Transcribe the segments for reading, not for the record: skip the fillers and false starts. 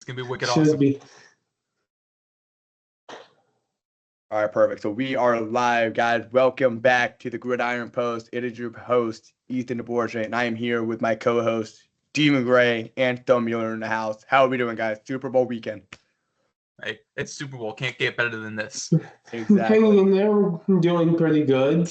going to be wicked Should awesome. be. All right, perfect. So we are live, guys. Welcome back to the Gridiron Post. It is your host, Ethan DeBorge, and I am here with my co-host, Demon Gray, and Thumb Mueller in the house. How are we doing, guys? Super Bowl weekend. Hey, it's Super Bowl. Can't get better than this. Exactly. Hanging in there, doing pretty good.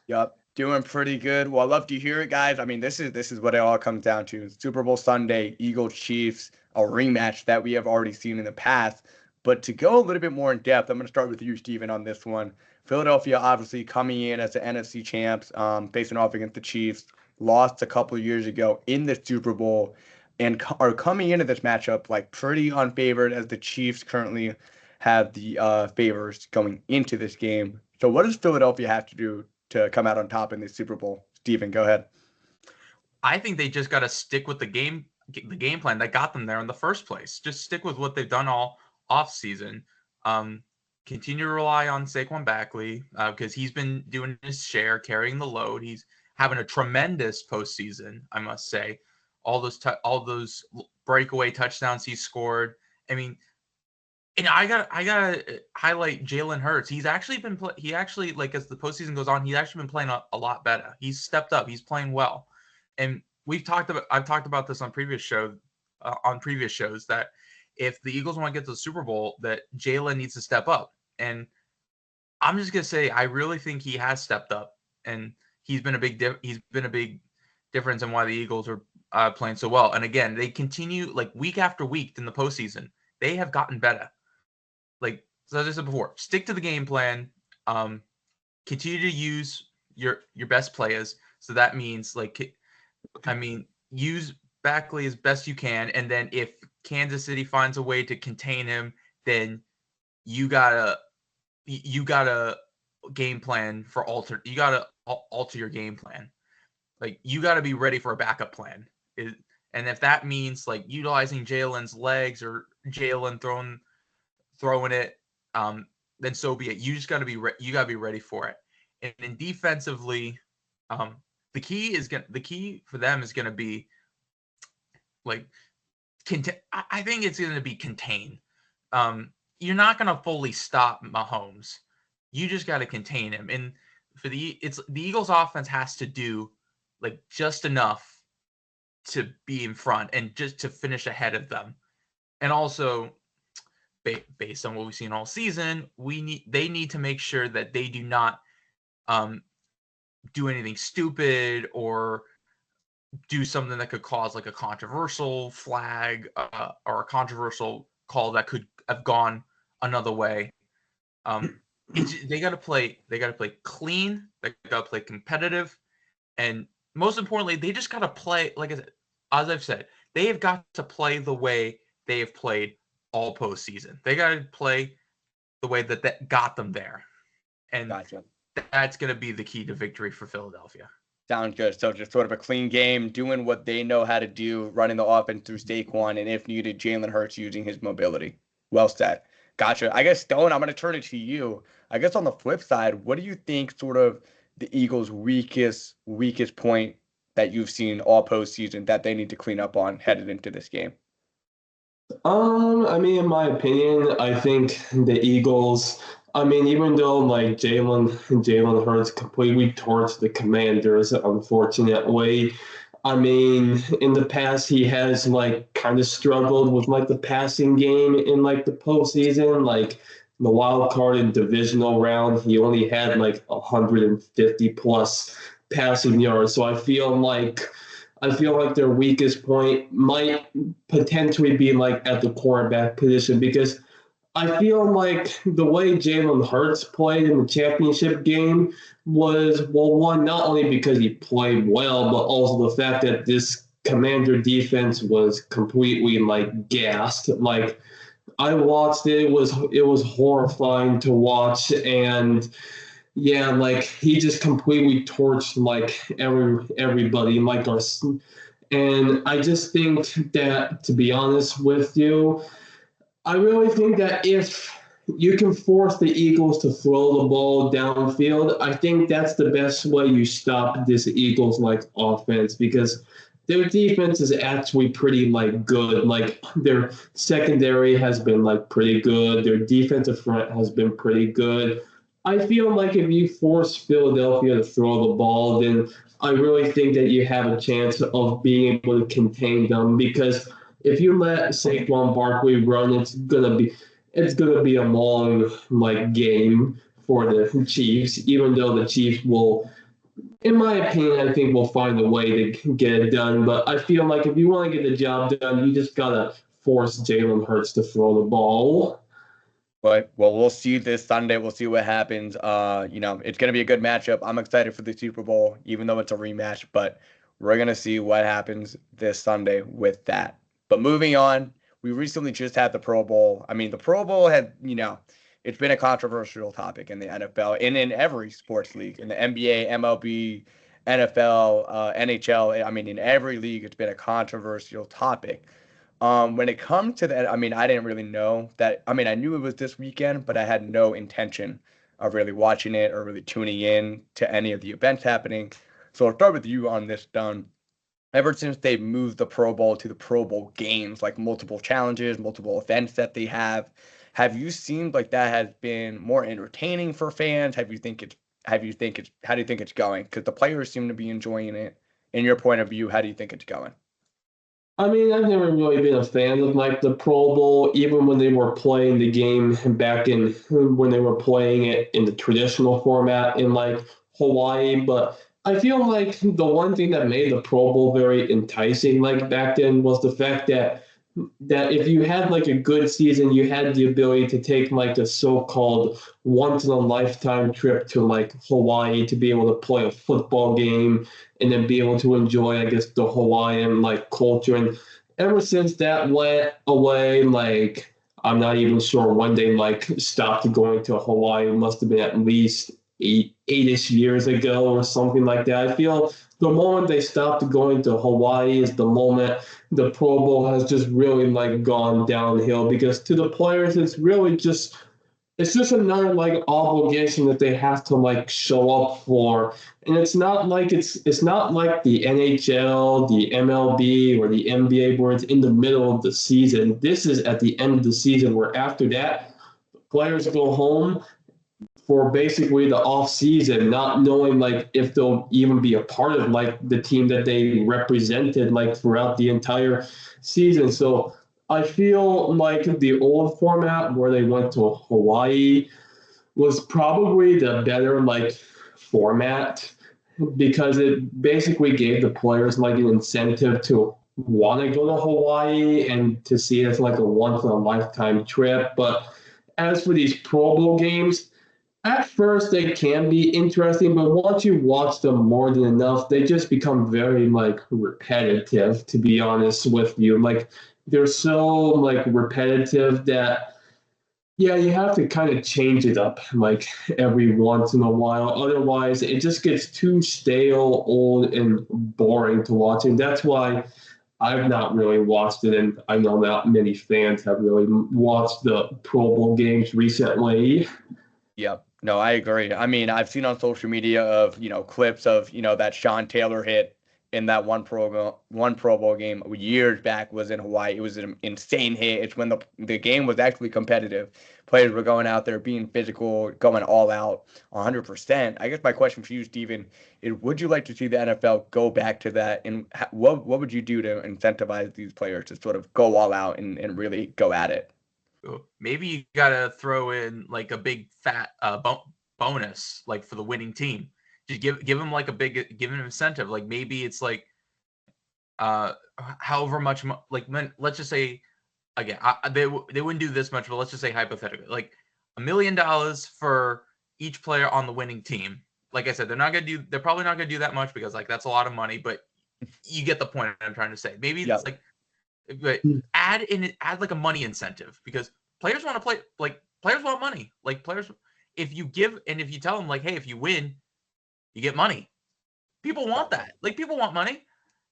Yep, doing pretty good. Well, I love to hear it, guys. I mean, this is what it all comes down to. Super Bowl Sunday, Eagles Chiefs, a rematch that we have already seen in the past. But to go a little bit more in depth, I'm going to start with you, Steven, on this one. Philadelphia obviously coming in as the NFC champs, facing off against the Chiefs, lost a couple of years ago in the Super Bowl, and are coming into this matchup like pretty unfavored as the Chiefs currently have the favors going into this game. So what does Philadelphia have to do to come out on top in this Super Bowl? Steven, go ahead. I think they just got to stick with the game plan that got them there in the first place. Just stick with what they've done all off season. Continue to rely on Saquon Barkley because he's been doing his share, carrying the load. He's having a tremendous postseason, I must say. All those breakaway touchdowns he scored. I mean, and I gotta highlight Jalen Hurts. He's actually been like as the postseason goes on, he's actually been playing a lot better. He's stepped up. He's playing well, and I've talked about this on previous shows that if the Eagles want to get to the Super Bowl, that Jalen needs to step up. And I'm just gonna say I really think he has stepped up, and he's been a big difference in why the Eagles are playing so well. And again, they continue like week after week in the postseason. They have gotten better. Like so as I said before, stick to the game plan. Continue to use your best players. So that means use Barkley as best you can, and then if Kansas City finds a way to contain him, then you gotta game plan for alter. You gotta alter your game plan. Like you gotta be ready for a backup plan. And if that means like utilizing Jalen's legs or Jalen throwing it, then so be it. You just gotta be ready for it. And then defensively, the key for them is gonna be like I think it's gonna be contain. You're not gonna fully stop Mahomes. You just got to contain him. And the Eagles offense has to do like just enough to be in front and just to finish ahead of them. And also based on what we've seen all season, they need to make sure that they do not do anything stupid or do something that could cause like a controversial flag or a controversial call that could have gone another way. They got to play clean. They got to play competitive, and most importantly, they just got to play. Like as I've said, they have got to play the way they have played all postseason. They got to play the way that got them there, and Gotcha. That's going to be the key to victory for Philadelphia. Sounds good. So just sort of a clean game, doing what they know how to do, running the offense through Saquon, and if needed, Jalen Hurts using his mobility. Well said. Gotcha. I guess, Stone, I'm going to turn it to you. I guess on the flip side, what do you think sort of the Eagles' weakest point that you've seen all postseason that they need to clean up on headed into this game? I mean, in my opinion, I think the Eagles, I mean, even though like Jalen Hurts completely torched the Commanders, unfortunately, I mean, in the past he has like kind of struggled with like the passing game in like the postseason, like the wild card and divisional round, he only had like 150 plus passing yards. So I feel like their weakest point might potentially be like at the quarterback position because I feel like the way Jalen Hurts played in the championship game was, well, one, not only because he played well, but also the fact that this Commander defense was completely like gassed. Like I watched it, it was horrifying to watch, and yeah, like he just completely torched like everybody, like our, and I just think that, to be honest with you, I really think that if you can force the Eagles to throw the ball downfield, I think that's the best way you stop this Eagles like offense because their defense is actually pretty like good. Like their secondary has been like pretty good. Their defensive front has been pretty good. I feel like if you force Philadelphia to throw the ball, then I really think that you have a chance of being able to contain them because if you let Saquon Barkley run, it's gonna be a long like game for the Chiefs, even though the Chiefs will, in my opinion, I think we'll find a way to get it done. But I feel like if you want to get the job done, you just gotta force Jalen Hurts to throw the ball. But well, we'll see this Sunday. We'll see what happens. It's gonna be a good matchup. I'm excited for the Super Bowl, even though it's a rematch. But we're gonna see what happens this Sunday with that. But moving on, we recently just had the Pro Bowl. I mean, the Pro Bowl had, it's been a controversial topic in the NFL and in every sports league, in the NBA, MLB, NFL, NHL. I mean, in every league, it's been a controversial topic. When it comes to that, I mean, I didn't really know that. I mean, I knew it was this weekend, but I had no intention of really watching it or really tuning in to any of the events happening. So I'll start with you on this, Dunn. Ever since they moved the Pro Bowl to the Pro Bowl games, like multiple challenges, multiple events that they have you seen like that has been more entertaining for fans? How do you think it's going? Because the players seem to be enjoying it. In your point of view, how do you think it's going? I mean, I've never really been a fan of like the Pro Bowl, even when they were playing the game back in when they were playing it in the traditional format in like Hawaii. But I feel like the one thing that made the Pro Bowl very enticing, like back then, was the fact that if you had like a good season, you had the ability to take like a so-called once in a lifetime trip to like Hawaii to be able to play a football game and then be able to enjoy, I guess, the Hawaiian like culture. And ever since that went away, like I'm not even sure when they like stopped going to Hawaii. It must have been at least eight-ish years ago or something like that. I feel the moment they stopped going to Hawaii is the moment the Pro Bowl has just really like gone downhill because to the players it's just another like obligation that they have to like show up for. And it's not like the NHL, the MLB, or the NBA where it's in the middle of the season. This is at the end of the season where after that players go home for basically the off season, not knowing like if they'll even be a part of like the team that they represented like throughout the entire season. So I feel like the old format where they went to Hawaii was probably the better like format because it basically gave the players like an incentive to want to go to Hawaii and to see it as like a once in a lifetime trip. But as for these Pro Bowl games, at first they can be interesting, but once you watch them more than enough, they just become very like repetitive, to be honest with you. Like they're so like repetitive that yeah, you have to kind of change it up like every once in a while. Otherwise, it just gets too stale, old, and boring to watch. And that's why I've not really watched it. And I know not many fans have really watched the Pro Bowl games recently. Yep. No, I agree. I mean, I've seen on social media of, clips of, that Sean Taylor hit in that one Pro Bowl game years back was in Hawaii. It was an insane hit. It's when the game was actually competitive. Players were going out there being physical, going all out 100%. I guess my question for you, Steven, is would you like to see the NFL go back to that? And what would you do to incentivize these players to sort of go all out and really go at it? Maybe you gotta throw in like a big fat bonus, like for the winning team. Just give them like give them an incentive. Like maybe it's like, however much, let's just say, again, they wouldn't do this much, but let's just say hypothetically, like $1 million for each player on the winning team. Like I said, they're probably not gonna do that much because like that's a lot of money, but you get the point I'm trying to say. Maybe it's like, but add like a money incentive because players want to play, like players want money. Like players, if you tell them like, hey, if you win, you get money. People want that. Like people want money.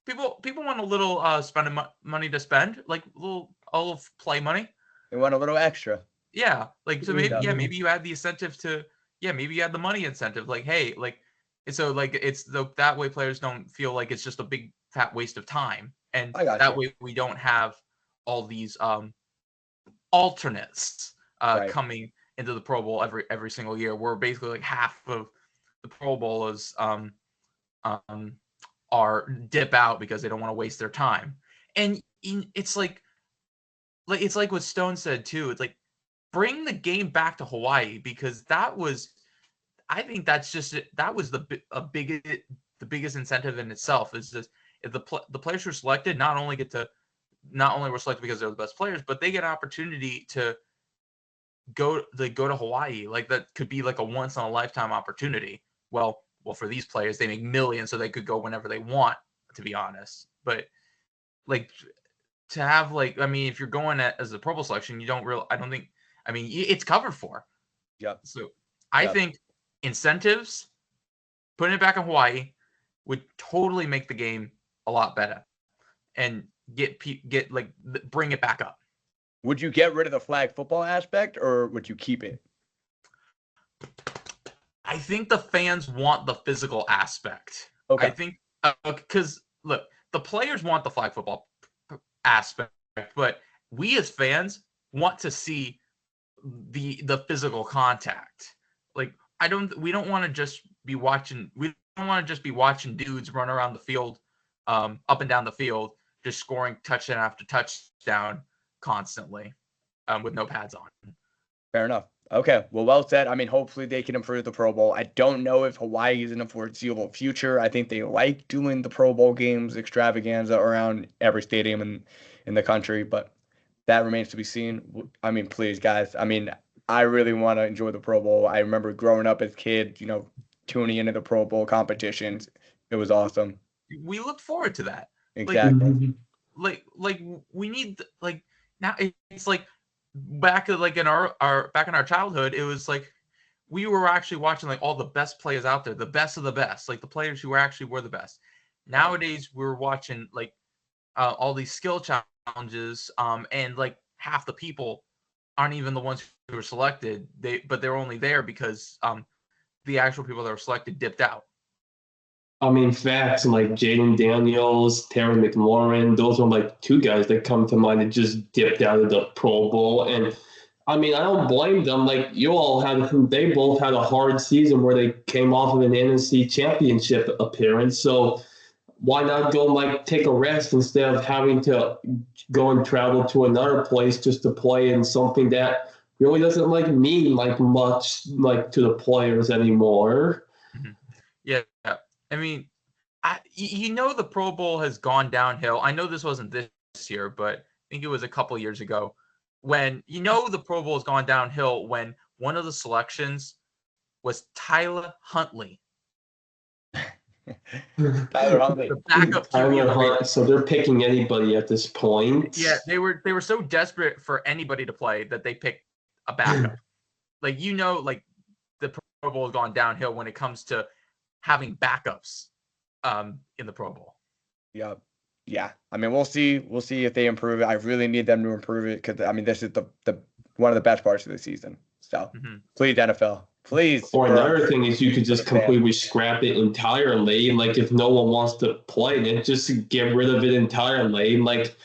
People want a little spending money to spend, like a little play money. They want a little extra. Yeah, like so maybe you add the incentive to maybe you add the money incentive. Like hey, like so like that way players don't feel like it's just a big fat waste of time, and I got that you. way we don't have all these alternates Right. coming into the Pro Bowl every single year, where basically like half of the Pro Bowlers are dip out because they don't want to waste their time. And it's like it's like what Stone said too. It's like, bring the game back to Hawaii, because that was, I think that's just that was the biggest incentive in itself. Is just, if the players who are selected not only were selected because they're the best players, but they get an opportunity to go to Hawaii. Like, that could be like a once in a lifetime opportunity. Well, for these players, they make millions, so they could go whenever they want, to be honest. But like, to have, like, I mean, if you're going as a Pro Bowl selection, I don't think, I mean, it's covered for. Yep. So I think incentives, putting it back in Hawaii, would totally make the game a lot better, and bring it back up. Would you get rid of the flag football aspect, or would you keep it? I think the fans want the physical aspect. Okay. I think because look, the players want the flag football aspect, but we as fans want to see the physical contact. Like, we don't want to just be watching. We don't want to just be watching dudes run around the field, up and down the field, just scoring touchdown after touchdown constantly, with no pads on. Fair enough. Okay, well said. I mean, hopefully they can improve the Pro Bowl. I don't know if Hawaii is in a foreseeable future. I think they like doing the Pro Bowl games extravaganza around every stadium in the country, but that remains to be seen. I mean, please, guys. I mean, I really want to enjoy the Pro Bowl. I remember growing up as a kid, tuning into the Pro Bowl competitions. It was awesome. We look forward to that. Exactly. Like we need, like, now it's like back in our childhood, it was like we were actually watching like all the best players out there, the best of the best, like the players who were the best. Nowadays we're watching like all these skill challenges, and like half the people aren't even the ones who were selected. But they're only there because the actual people that were selected dipped out. I mean, facts like Jaden Daniels, Terry McLaurin, those are like two guys that come to mind that just dipped out of the Pro Bowl. And I mean, I don't blame them. Like, they both had a hard season where they came off of an NFC championship appearance. So why not go like take a rest instead of having to go and travel to another place just to play in something that really doesn't like mean like much like to the players anymore. Mm-hmm. Yeah. I mean, the Pro Bowl has gone downhill. I know this wasn't this year, but I think it was a couple years ago when the Pro Bowl has gone downhill when one of the selections was Tyler Huntley. Tyler Huntley. The backup QB. So they're picking anybody at this point. Yeah, they were so desperate for anybody to play that they picked a backup. Like, the Pro Bowl has gone downhill when it comes to having backups in the Pro Bowl. Yeah. Yeah. I mean, we'll see if they improve it. I really need them to improve it because, I mean, this is the one of the best parts of the season. So please, NFL, please. Or another thing is you could just completely scrap it entirely. Like, if no one wants to play it, just get rid of it entirely. Like,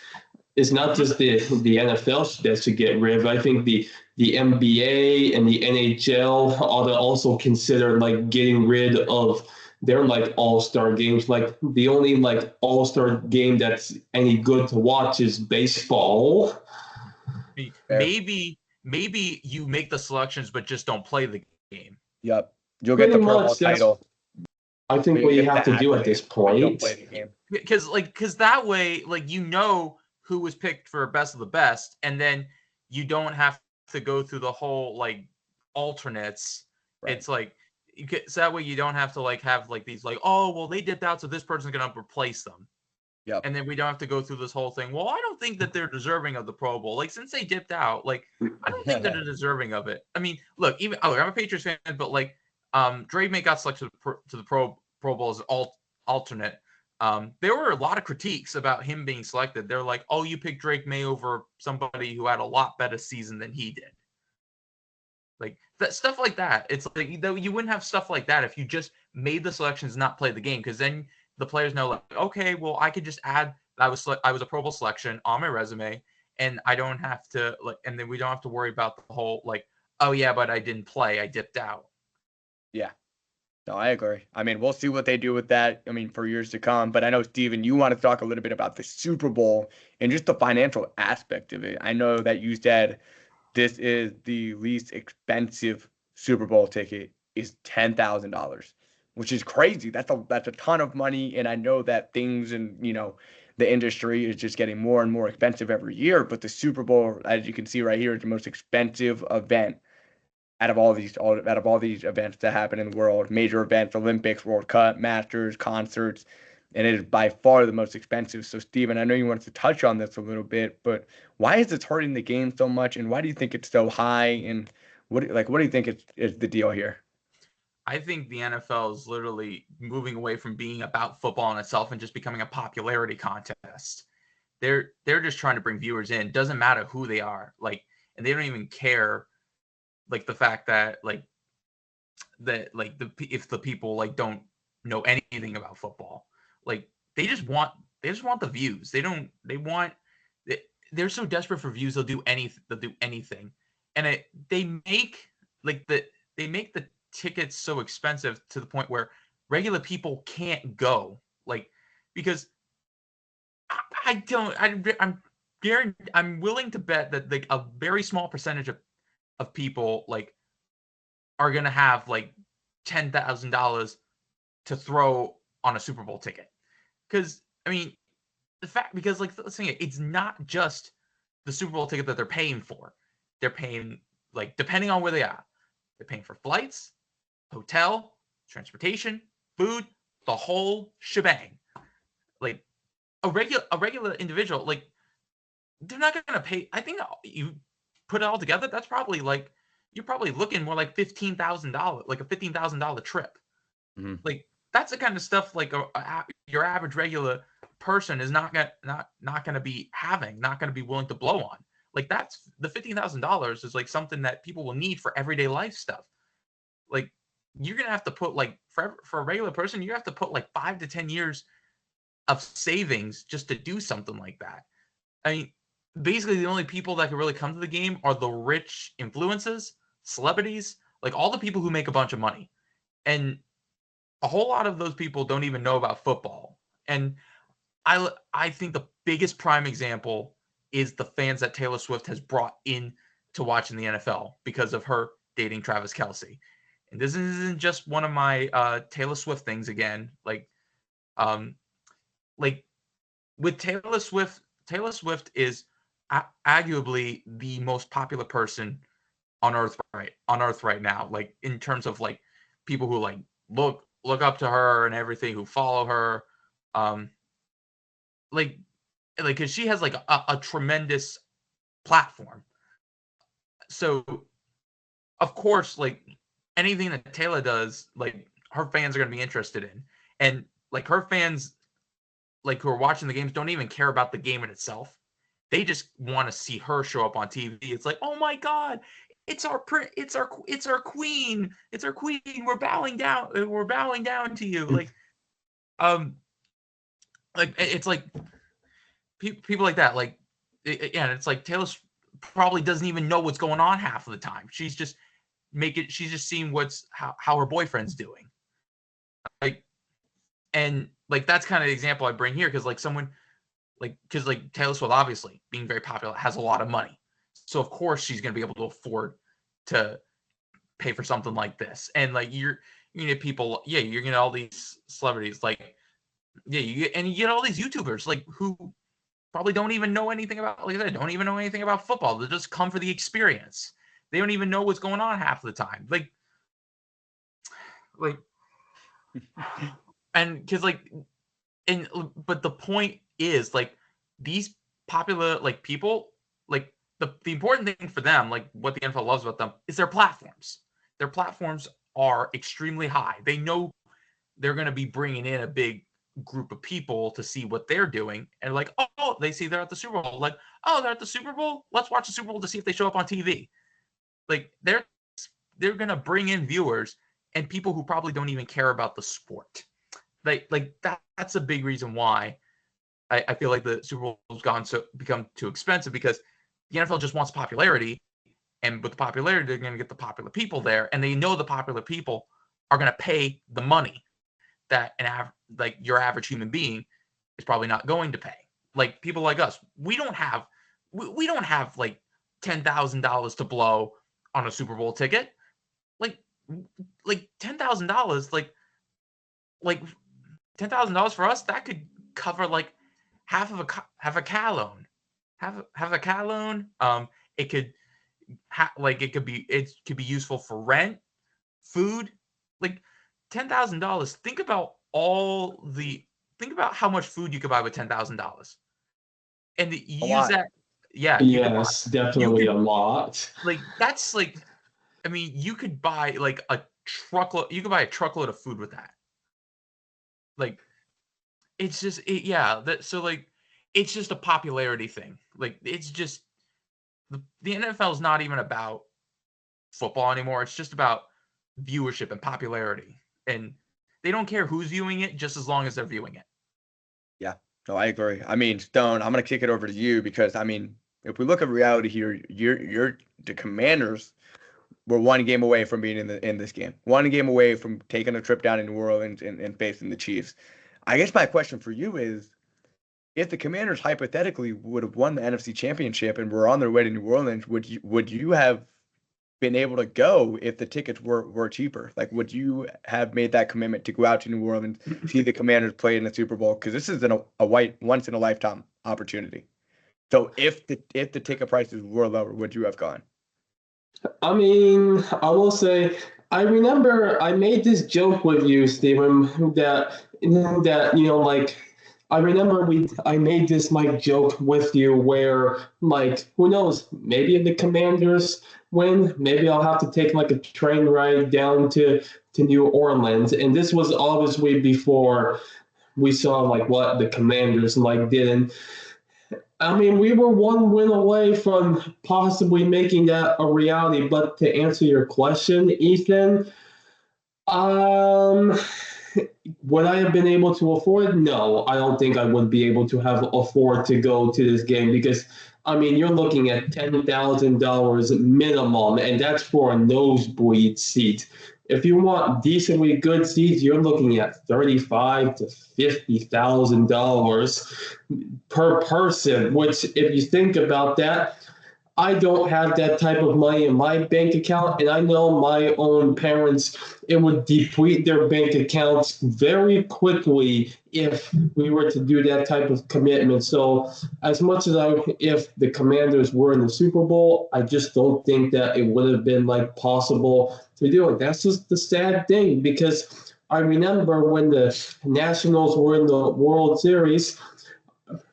it's not just the NFL that should get rid of it. I think the NBA and the NHL ought to also consider like getting rid of their like all-star games. Like, the only like all-star game that's any good to watch is baseball. Maybe you make the selections but just don't play the game. Yep. You'll get the Pro Bowl title. I think what you have to do at this point. Because that way, like, who was picked for best of the best, and then you don't have to go through the whole like alternates. Right. It's like, so that way you don't have to like have like these like, oh well, they dipped out, so this person's gonna replace them. Yeah. And then we don't have to go through this whole thing. Well, I don't think that they're deserving of the Pro Bowl. Like, since they dipped out, like, I don't think they're deserving of it. I mean, look, I'm a Patriots fan, but like, Drake May got selected to the Pro Bowl as an alternate. There were a lot of critiques about him being selected. They're like, oh, you picked Drake May over somebody who had a lot better season than he did. Like, that stuff like that. It's like, you wouldn't have stuff like that if you just made the selections not play the game, because then the players know, like, okay, well, I could just add I was a Pro Bowl selection on my resume, and I don't have to like, and then we don't have to worry about the whole like, oh yeah, but I didn't play, I dipped out. Yeah. No, I agree. I mean, we'll see what they do with that, I mean, for years to come. But I know, Steven, you want to talk a little bit about the Super Bowl and just the financial aspect of it. I know that you said this is the least expensive Super Bowl ticket is $10,000, which is crazy. That's a ton of money. And I know that things in, the industry is just getting more and more expensive every year. But the Super Bowl, as you can see right here, is the most expensive event out of all these events that happen in the world, major events, Olympics, World Cup, Masters, concerts, and it is by far the most expensive. So, Steven, I know you wanted to touch on this a little bit, but why is this hurting the game so much, and why do you think it's so high? And what do you think is the deal here? I think the NFL is literally moving away from being about football in itself and just becoming a popularity contest. They're just trying to bring viewers in. Doesn't matter who they are, like, and they don't even care, like the fact that if the people like don't know anything about football, like they just want the views. They're so desperate for views, they'll do anything, and they make the tickets so expensive to the point where regular people can't go, like, because I don't I'm willing to bet that like a very small percentage of people like are gonna have like $10,000 to throw on a Super Bowl ticket. Because I mean, because like let's say it's not just the Super Bowl ticket that they're paying for. They're paying, like, depending on where they are, they're paying for flights, hotel, transportation, food, the whole shebang. Like a regular individual, like, they're not gonna pay. I think you put it all together, that's probably like you're probably looking more like $15,000, like a $15,000 trip. Mm-hmm. Like that's the kind of stuff like your average regular person is not gonna be not gonna be willing to blow on. Like that's the $15,000 is like something that people will need for everyday life stuff. Like you're gonna have to put like for a regular person, you have to put like 5 to 10 years of savings just to do something like that. I mean, basically the only people that can really come to the game are the rich influences, celebrities, like all the people who make a bunch of money. And a whole lot of those people don't even know about football. And I think the biggest prime example is the fans that Taylor Swift has brought in to watching the NFL because of her dating Travis Kelce. And this isn't just one of my Taylor Swift things again. Um, like with Taylor Swift is arguably the most popular person on earth right now. Like in terms of like people who like look up to her and everything, who follow her, um, like because she has like a tremendous platform. So of course, like anything that Taylor does, like her fans are gonna be interested in, and like her fans like who are watching the games don't even care about the game in itself. They just want to see her show up on TV. It's like, oh my God, it's our queen. It's our queen. We're bowing down. We're bowing down to you. Um, like it's like people like that. Yeah, and it's like Taylor probably doesn't even know what's going on half of the time. She's just She's just seeing how her boyfriend's doing. Like, and like that's kind of the example I bring here because like Taylor Swift obviously being very popular has a lot of money, so of course she's gonna be able to afford to pay for something like this. And like you're gonna get people, yeah, you're gonna get all these celebrities, like you get all these YouTubers like who probably don't even know anything about, like I said, don't even know anything about football. They just come for the experience. They don't even know what's going on half of the time. Like and because but the point is like these popular like people, like the important thing for them, like what the NFL loves about them is their platforms. Their platforms are extremely high. They know they're going to be bringing in a big group of people to see what they're doing, and like, oh, they see they're at the Super Bowl, like, oh, they're at the Super Bowl, let's watch the Super Bowl to see if they show up on TV. Like they're going to bring in viewers and people who probably don't even care about the sport. That's a big reason why I feel like the Super Bowl's become too expensive, because the NFL just wants popularity, and with the popularity, they're going to get the popular people there, and they know the popular people are going to pay the money that your average human being is probably not going to pay. Like people like us, we don't have like $10,000 to blow on a Super Bowl ticket. Like $10,000, like $10,000 for us, that could cover like half a car loan. Have a car loan. It could it could be useful for rent, food. Like $10,000. Think about how much food you could buy with $10,000, and A use lot. that. Yeah, Yes, definitely a lot. that's like, I mean, you could buy like a truckload. You could buy a truckload of food with that. Like, it's just yeah. It's just a popularity thing. Like, it's just the NFL is not even about football anymore. It's just about viewership and popularity, and they don't care who's viewing it, just as long as they're viewing it. Yeah, no, I agree. I mean, Stone, I'm gonna kick it over to you because I mean, if we look at reality here, you're the Commanders were one game away from being in this game, one game away from taking a trip down in New Orleans and facing the Chiefs. I guess my question for you is, if the Commanders hypothetically would have won the NFC Championship and were on their way to New Orleans, would you have been able to go if the tickets were cheaper? Like, would you have made that commitment to go out to New Orleans, see the Commanders play in the Super Bowl? Because this is a white once in a lifetime opportunity. So if the ticket prices were lower, would you have gone? I mean, I will say, I remember I made this joke with you, Stephen, that like I remember I made this like joke with you where like who knows, maybe if the Commanders win, maybe I'll have to take like a train ride down to New Orleans, and this was obviously before we saw like what the Commanders like did. And I mean, we were one win away from possibly making that a reality. But to answer your question, Ethan, um, would I have been able to afford? No, I don't think I would be able to have afford to go to this game because I mean you're looking at $10,000 minimum, and that's for a nosebleed seat. If you want decently good seats, you're looking at $35,000 to $50,000 per person. Which, if you think about that, I don't have that type of money in my bank account, and I know my own parents, it would deplete their bank accounts very quickly if we were to do that type of commitment. So, as much as if the Commanders were in the Super Bowl, I just don't think that it would have been like possible to do it. That's just the sad thing because I remember when the Nationals were in the World Series,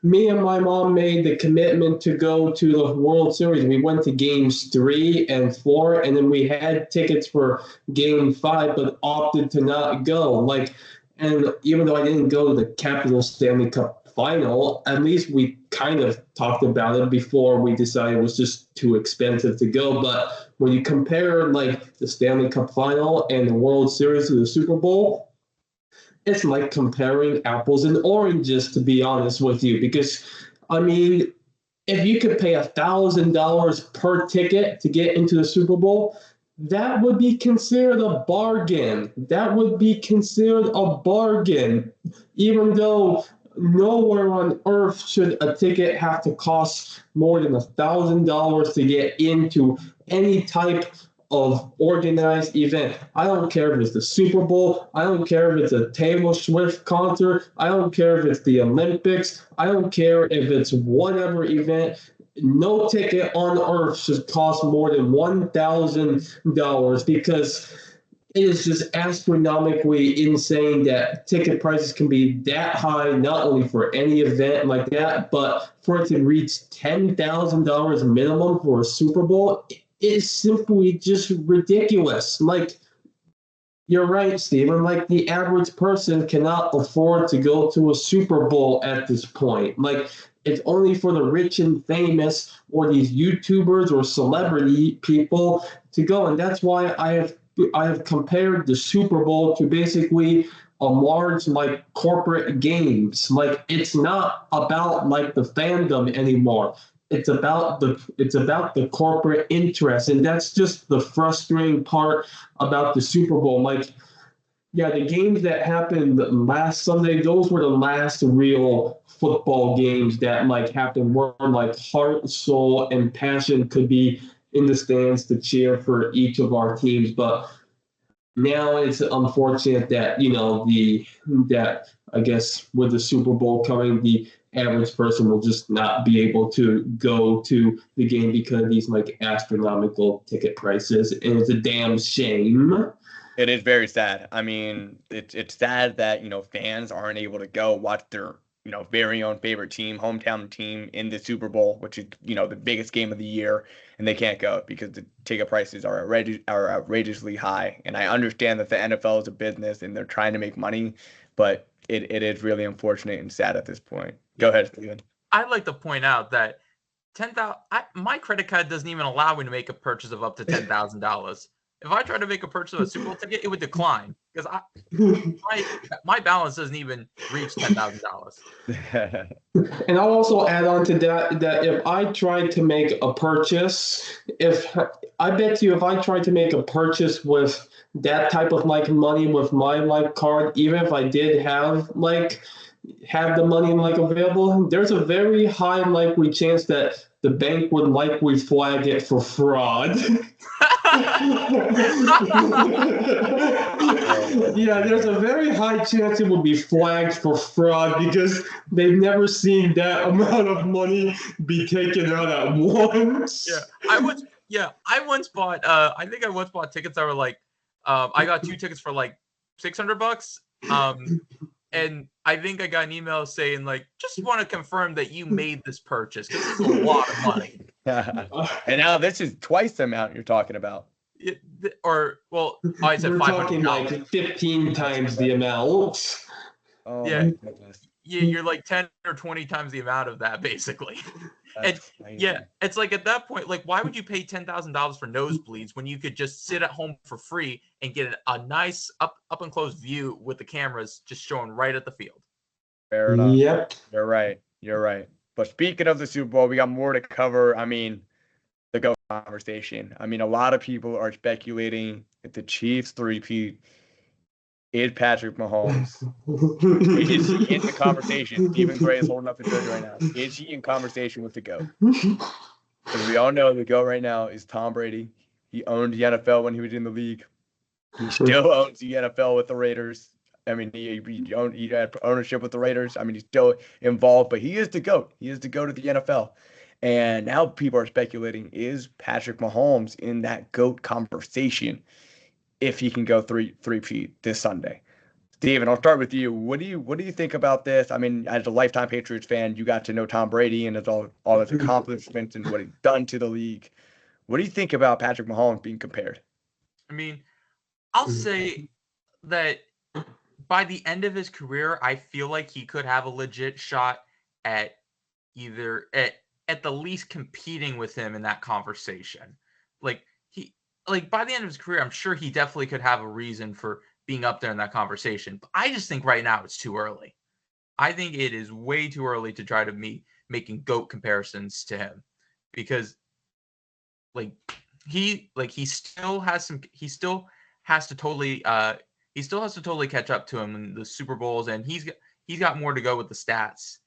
me and my mom made the commitment to go to the World Series. We went to games 3 and 4, and then we had tickets for game 5, but opted to not go. Like, and even though I didn't go to the Capital Stanley Cup final, at least we kind of talked about it before we decided it was just too expensive to go. But when you compare like the Stanley Cup final and the World Series to the Super Bowl, it's like comparing apples and oranges, to be honest with you. Because, I mean, if you could pay $1,000 per ticket to get into the Super Bowl, that would be considered a bargain. That would be considered a bargain, even though nowhere on earth should a ticket have to cost more than $1,000 to get into any type of organized event. I don't care if it's the Super Bowl. I don't care if it's a Taylor Swift concert. I don't care if it's the Olympics. I don't care if it's whatever event. No ticket on earth should cost more than $1,000 because it is just astronomically insane that ticket prices can be that high, not only for any event like that, but for it to reach $10,000 minimum for a Super Bowl is simply just ridiculous. Like, you're right, Stephen. Like, the average person cannot afford to go to a Super Bowl at this point. Like, it's only for the rich and famous or these YouTubers or celebrity people to go. And that's why I have compared the Super Bowl to basically large like corporate games. Like it's not about like the fandom anymore. It's about the corporate interest, and that's just the frustrating part about the Super Bowl. Like, yeah, the games that happened last Sunday, those were the last real football games that like happened where like heart, soul, and passion could be in the stands to cheer for each of our teams. But now it's unfortunate that that I guess with the Super Bowl coming, the average person will just not be able to go to the game because of these like astronomical ticket prices, and it's a damn shame. It is very sad. I mean, it's sad that, fans aren't able to go watch their, very own favorite team, hometown team in the Super Bowl, which is, the biggest game of the year, and they can't go because the ticket prices are outrageously high. And I understand that the NFL is a business and they're trying to make money, but it is really unfortunate and sad at this point. Go ahead, Steven. I'd like to point out that 10,000. My credit card doesn't even allow me to make a purchase of up to $10,000. If I tried to make a purchase of a Super Bowl ticket, it would decline because my balance doesn't even reach $10,000. And I'll also add on to that if I tried to make a purchase, if I bet you if I tried to make a purchase with that type of like money with my like card, even if I did have the money like available, there's a very high likely chance that the bank would likely flag it for fraud. Yeah, there's a very high chance it would be flagged for fraud because they've never seen that amount of money be taken out at once. I once bought I think I once bought tickets that were like I got 2 tickets for like $600. And I think I got an email saying like, just want to confirm that you made this purchase because this is a lot of money. And now this is twice the amount you're talking about. I said We're talking $500. like 15 times the amount. Oh Yeah. my goodness. Yeah, you're like 10 or 20 times the amount of that, basically. That's And crazy. yeah, it's like at that point, like, why would you pay $10,000 for nosebleeds when you could just sit at home for free and get a nice up and close view with the cameras just showing right at the field? Fair enough. Yep. You're right. But speaking of the Super Bowl, we got more to cover. I mean, the GOAT conversation. I mean, a lot of people are speculating if the Chiefs three-peat is Patrick Mahomes. Is he in the conversation? Stephen Gray is holding up his jersey right now. Is he in conversation with the GOAT? Because we all know the GOAT right now is Tom Brady. He owned the NFL when he was in the league. He still owns the NFL with the Raiders. I mean, he had ownership with the Raiders. I mean, he's still involved, but he is the GOAT. He is the GOAT of the NFL. And now people are speculating, is Patrick Mahomes in that GOAT conversation if he can go three-peat this Sunday? Steven, I'll start with you. What do you think about this? I mean, as a lifetime Patriots fan, you got to know Tom Brady and all his accomplishments and what he's done to the league. What do you think about Patrick Mahomes being compared? I mean, I'll say that by the end of his career, I feel like he could have a legit shot at either at the least competing with him in that conversation. Like by the end of his career, I'm sure he definitely could have a reason for being up there in that conversation. But I just think right now it's too early. I think it is way too early to try to be making GOAT comparisons to him because he still has to totally catch up to him in the Super Bowls, and he's got more to go with the stats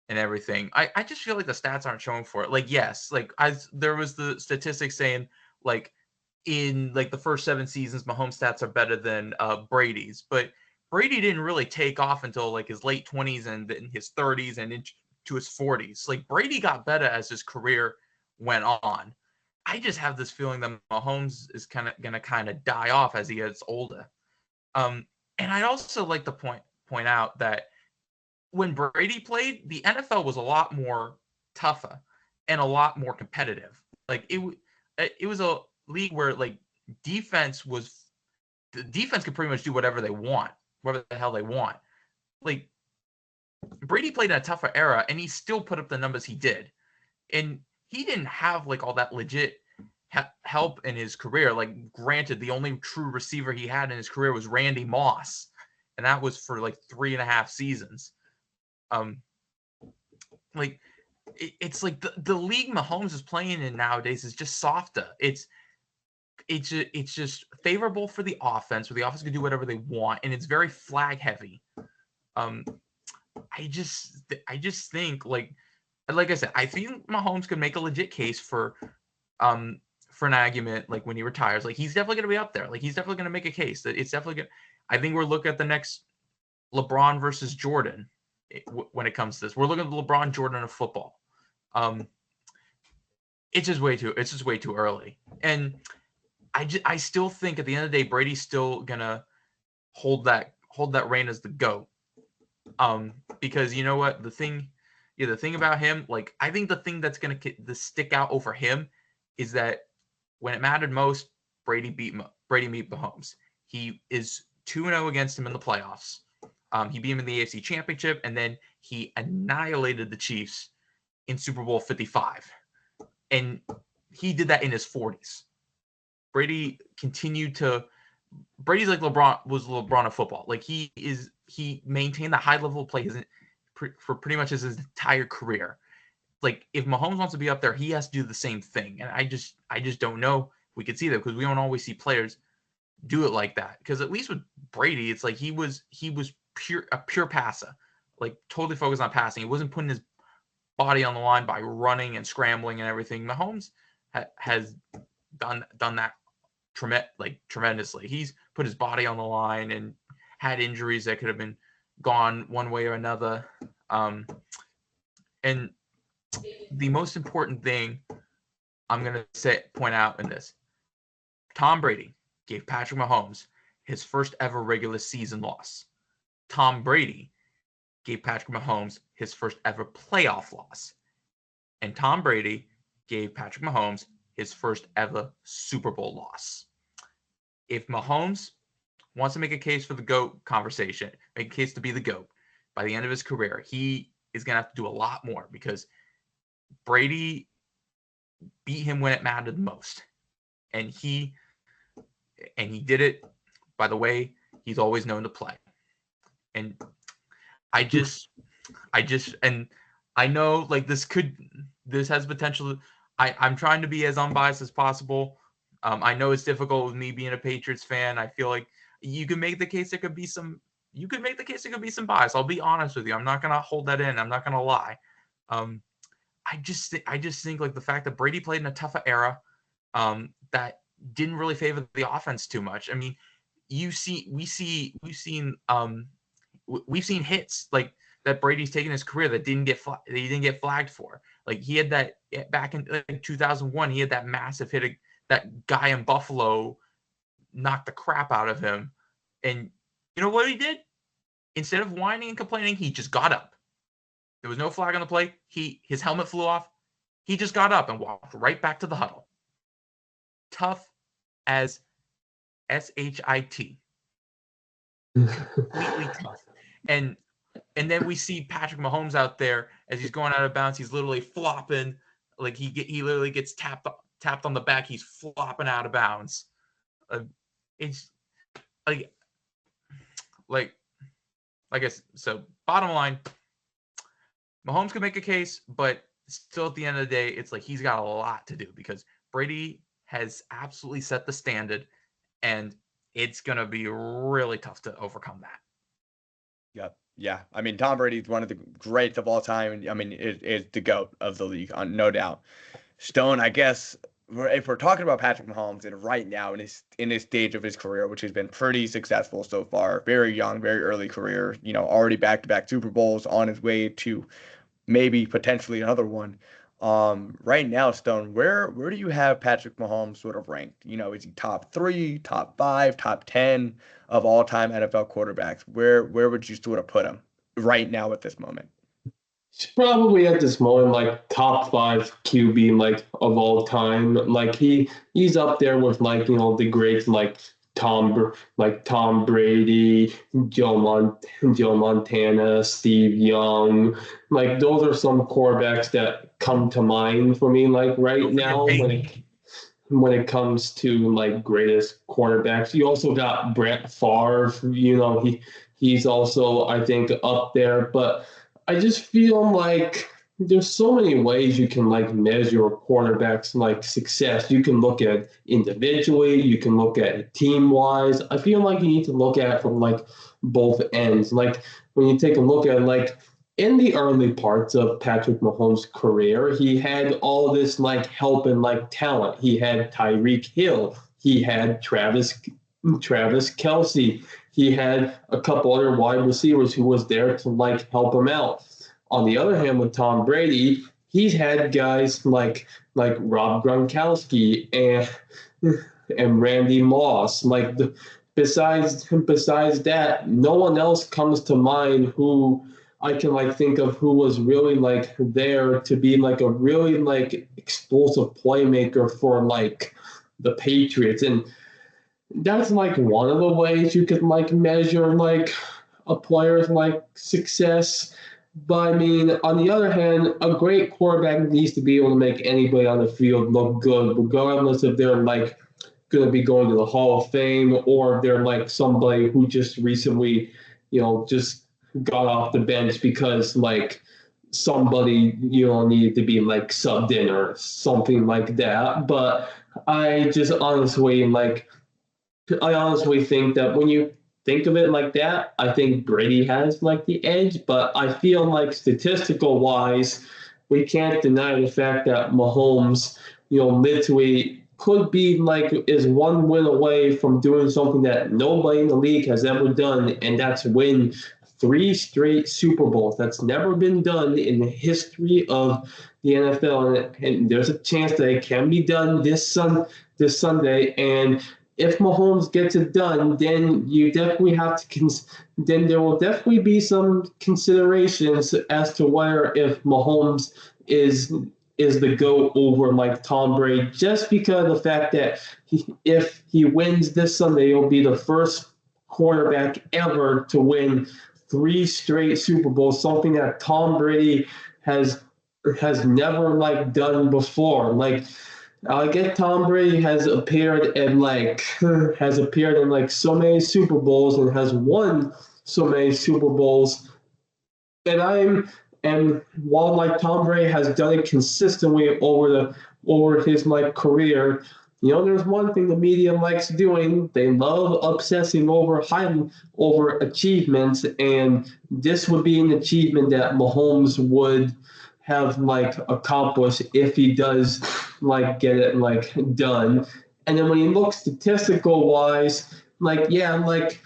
and everything. I just feel like the stats aren't showing for it. Like, yes, there was the statistics saying like in like the first 7 seasons, Mahomes' stats are better than Brady's, but Brady didn't really take off until like his late 20s and then his 30s and into his 40s. Like Brady got better as his career went on. I just have this feeling that Mahomes is gonna die off as he gets older. And I'd also like to point out that when Brady played, the NFL was a lot more tougher and a lot more competitive. Like it was a league where like the defense could pretty much do whatever the hell they want. Like Brady played in a tougher era and he still put up the numbers he did. And he didn't have like all that legit help in his career. Like granted, the only true receiver he had in his career was Randy Moss. and that was for like 3.5 seasons. Like it's like the league Mahomes is playing in nowadays is just softer. It's just favorable for the offense, where the offense can do whatever they want, and it's very flag heavy. I just think like I said, I think Mahomes could make a legit case for an argument like when he retires. Like he's definitely gonna be up there. Like he's definitely gonna make a case that it's definitely gonna. I think we're looking at the next LeBron versus Jordan when it comes to this. We're looking at the LeBron Jordan of football. It's just way too early, and I still think at the end of the day Brady's still gonna hold that reign as the GOAT. Because you know what, the thing about him, like I think the thing that's gonna stick out over him is that when it mattered most, Brady beat Mahomes. He is 2-0 against him in the playoffs. He beat him in the AFC Championship, and then he annihilated the Chiefs in Super Bowl 55. And he did that in his 40s. Brady's like LeBron of football. Like he maintained the high level of play for pretty much his entire career. Like if Mahomes wants to be up there, he has to do the same thing. And I just don't know if we could see that, because we don't always see players do it like that. Because at least with Brady, it's like he was a pure passer, like totally focused on passing. He wasn't putting his body on the line by running and scrambling and everything. Mahomes has done that tremendously. He's put his body on the line and had injuries that could have been gone one way or another. And the most important thing I'm going to point out in this, Tom Brady gave Patrick Mahomes his first ever regular season loss. Tom Brady gave Patrick Mahomes his first ever playoff loss. And Tom Brady gave Patrick Mahomes his first ever Super Bowl loss. If Mahomes wants to make a case for the GOAT conversation, make a case to be the GOAT by the end of his career, he is going to have to do a lot more, because Brady beat him when it mattered the most. And he did it by the way he's always known to play. And and I know like this has potential. I'm trying to be as unbiased as possible. I know it's difficult with me being a Patriots fan. I feel like you can make the case there could be some bias. I'll be honest with you. I'm not gonna hold that in. I'm not gonna lie. I just think like the fact that Brady played in a tougher era, that didn't really favor the offense too much. I mean, we've seen hits like that Brady's taken his career that he didn't get flagged for. Like he had that back in like 2001. He had that massive hit. That guy in Buffalo knocked the crap out of him. And you know what he did? Instead of whining and complaining, he just got up. There was no flag on the play. His helmet flew off. He just got up and walked right back to the huddle. Tough as shit. Completely tough. And then we see Patrick Mahomes out there as he's going out of bounds. He's literally flopping. Like he literally gets tapped on the back. He's flopping out of bounds. It's like I guess. So bottom line, Mahomes could make a case, but still at the end of the day, it's like he's got a lot to do, because Brady has absolutely set the standard, and it's going to be really tough to overcome that. Yeah. I mean, Tom Brady is one of the greats of all time. I mean, it is the GOAT of the league, no doubt. Stone, I guess, if we're talking about Patrick Mahomes and right now in his stage of his career, which has been pretty successful so far, very young, very early career, already back-to-back Super Bowls, on his way to maybe potentially another one. Right now, Stone, where do you have Patrick Mahomes sort of ranked? Is he top 3, top 5, top 10 of all-time NFL quarterbacks? Where would you sort of put him right now at this moment? He's probably at this moment like top 5 QB like of all time. Like he's up there with like the greats like Tom Brady, Joe Montana, Steve Young. Like those are some quarterbacks that come to mind for me. Like right now, when it comes to like greatest quarterbacks, you also got Brett Favre. he's also, I think, up there. But I just feel like there's so many ways you can like measure a quarterback's like success. You can look at individually, you can look at team wise. I feel like you need to look at it from like both ends. Like when you take a look at like in the early parts of Patrick Mahomes' career, he had all this like help and like talent. He had Tyreek Hill, he had Travis Kelsey, he had a couple other wide receivers who was there to like help him out. On the other hand, with Tom Brady, he's had guys like Rob Gronkowski and Randy Moss. Besides that, no one else comes to mind who I can like think of who was really like there to be like a really like explosive playmaker for like the Patriots. And that's like one of the ways you could like measure like a player's like success. But I mean, on the other hand, a great quarterback needs to be able to make anybody on the field look good, regardless if they're like going to be going to the Hall of Fame or if they're like somebody who just recently, just got off the bench because like somebody needed to be like subbed in or something like that. But I just honestly think that when you think of it like that, I think Brady has like the edge, but I feel like statistical wise, we can't deny the fact that Mahomes, literally could be like is one win away from doing something that nobody in the league has ever done, and that's win 3 straight Super Bowls. That's never been done in the history of the NFL, and there's a chance that it can be done this Sunday. And if Mahomes gets it done, then you definitely have to. Then there will definitely be some considerations as to whether if Mahomes is the go over like Tom Brady, just because of the fact that if he wins this Sunday, he'll be the first quarterback ever to win 3 straight Super Bowls, something that Tom Brady has never like done before. Like I get Tom Brady has appeared in like so many Super Bowls and has won so many Super Bowls. And while like Tom Brady has done it consistently over his like career, there's one thing the media likes doing. They love obsessing over achievements, and this would be an achievement that Mahomes would have like accomplished if he does like get it like done. And then when you look statistical wise, like yeah, like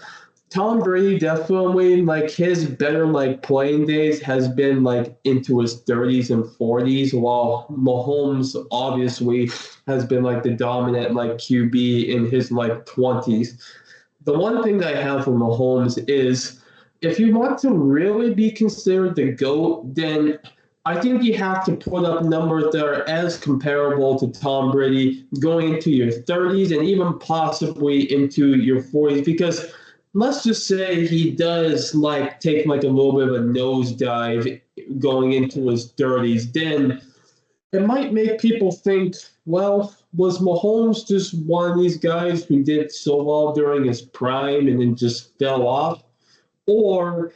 Tom Brady definitely like his better like playing days has been like into his 30s and 40s, while Mahomes obviously has been like the dominant like QB in his like 20s. The one thing that I have for Mahomes is if you want to really be considered the GOAT, then I think you have to put up numbers that are as comparable to Tom Brady going into your 30s and even possibly into your 40s, because let's just say he does like take like a little bit of a nosedive going into his 30s, then it might make people think, well, was Mahomes just one of these guys who did so well during his prime and then just fell off? Or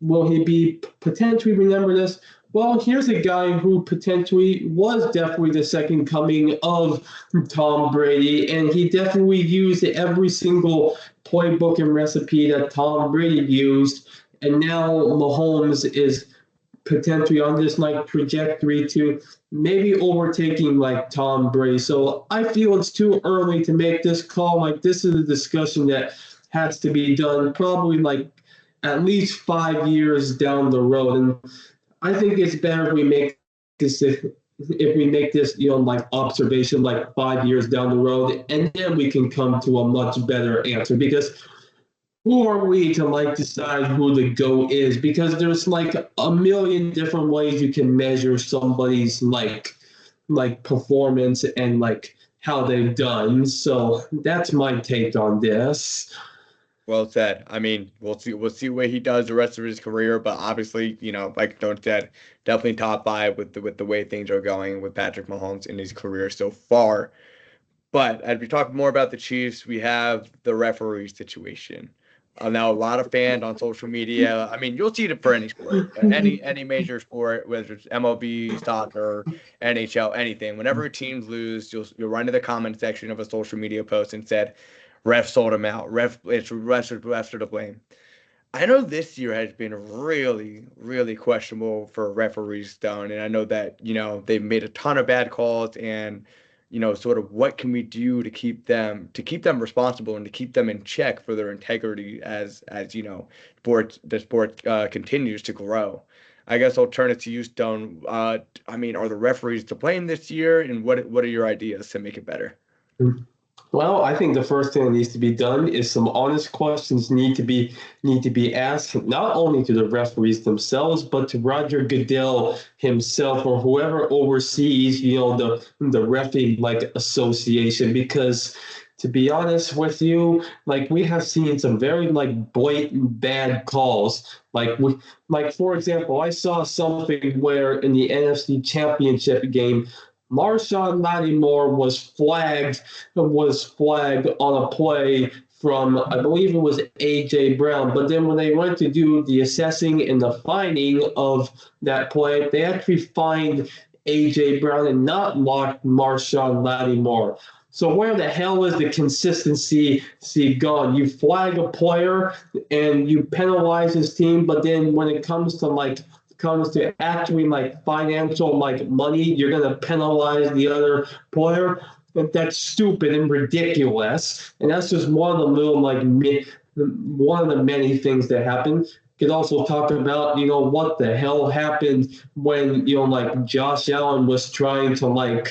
will he be potentially remembered as, well, here's a guy who potentially was definitely the second coming of Tom Brady, and he definitely used every single playbook and recipe that Tom Brady used, and now Mahomes is potentially on this like trajectory to maybe overtaking like Tom Brady. So I feel it's too early to make this call. Like this is a discussion that has to be done probably like at least 5 years down the road. And I think it's better if we make this like observation like 5 years down the road, and then we can come to a much better answer, because who are we to like decide who the GOAT is? Because there's like a million different ways you can measure somebody's like performance and like how they've done. So that's my take on this. Well said. I mean, we'll see what he does the rest of his career, but obviously, like Don't said, definitely top five with the way things are going with Patrick Mahomes in his career so far. But as we talk more about the Chiefs, we have the referee situation. Now a lot of fans on social media. I mean, you'll see it for any sport, any major sport, whether it's MLB, soccer, NHL, anything. Whenever teams lose, you'll run to the comment section of a social media post and said, "Ref sold him out. Refs are to blame." I know this year has been really, really questionable for referees, Stone, and I know that they've made a ton of bad calls, and sort of what can we do to keep them responsible and to keep them in check for their integrity as the sport continues to grow. I guess I'll turn it to you, Stone. I mean, are the referees to blame this year, and what are your ideas to make it better? Well, I think the first thing that needs to be done is some honest questions need to be asked, not only to the referees themselves, but to Roger Goodell himself or whoever oversees, the reffing association. Because to be honest with you, we have seen some very blatant bad calls. For example, I saw something where in the NFC Championship game, Marshawn Lattimore was flagged on a play from, I believe it was A.J. Brown. But then when they went to do the assessing and the finding of that play, they actually fined A.J. Brown and not Marshawn Lattimore. So where the hell is the consistency gone? You flag a player and you penalize his team, but then when it comes to actually financial money, you're going to penalize the other player. And that's stupid and ridiculous. And that's just one of the many things that happen. Could also talk about what the hell happened when Josh Allen was trying to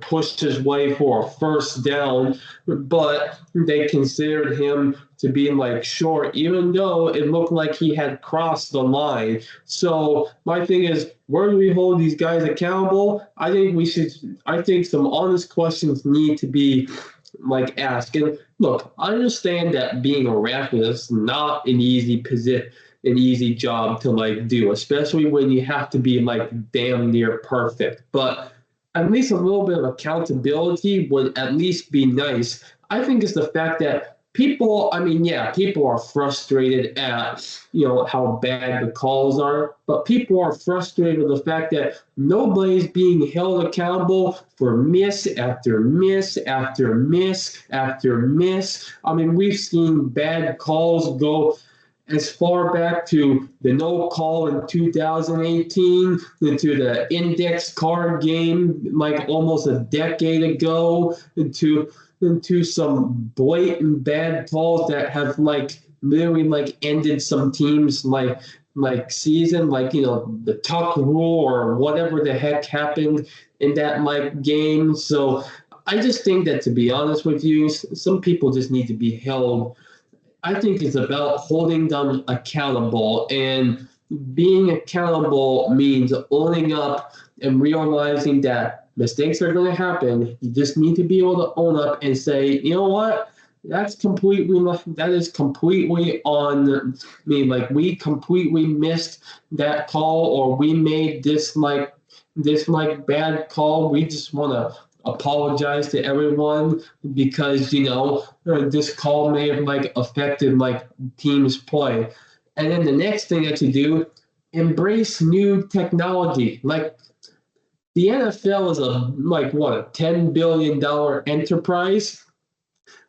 push his way for a first down, but they considered him to be short, even though it looked like he had crossed the line. So my thing is, where do we hold these guys accountable? I think some honest questions need to be asked. And look, I understand that being a ref is not an easy job to do, especially when you have to be damn near perfect. But at least a little bit of accountability would at least be nice. I think it's the fact that people are frustrated at, how bad the calls are, but people are frustrated with the fact that nobody's being held accountable for miss after miss after miss after miss. I mean, we've seen bad calls go as far back to the no call in 2018, to the index card game almost a decade ago, into some blatant bad calls that have literally ended some teams season, the tuck rule or whatever the heck happened in that game. So I just think that, to be honest with you, some people just need to be held. I think it's about holding them accountable, and being accountable means owning up and realizing that mistakes are going to happen. You just need to be able to own up and say, you know what? That is completely on me. We completely missed that call, or we made this bad call. We just want to apologize to everyone because this call may have affected team's play. And then the next thing that you do, embrace new technology. The NFL is a $10 billion enterprise.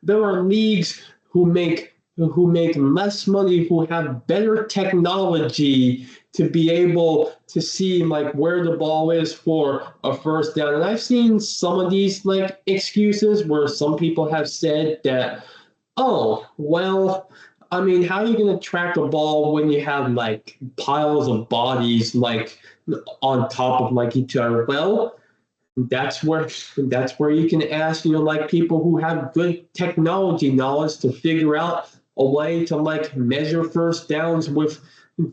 There are leagues who make less money, who have better technology to be able to see where the ball is for a first down. And I've seen some of these excuses where some people have said that, oh, well, I mean, how are you going to track a ball when you have piles of bodies on top of each other? Well, that's where you can ask people who have good technology knowledge to figure out a way to measure first downs with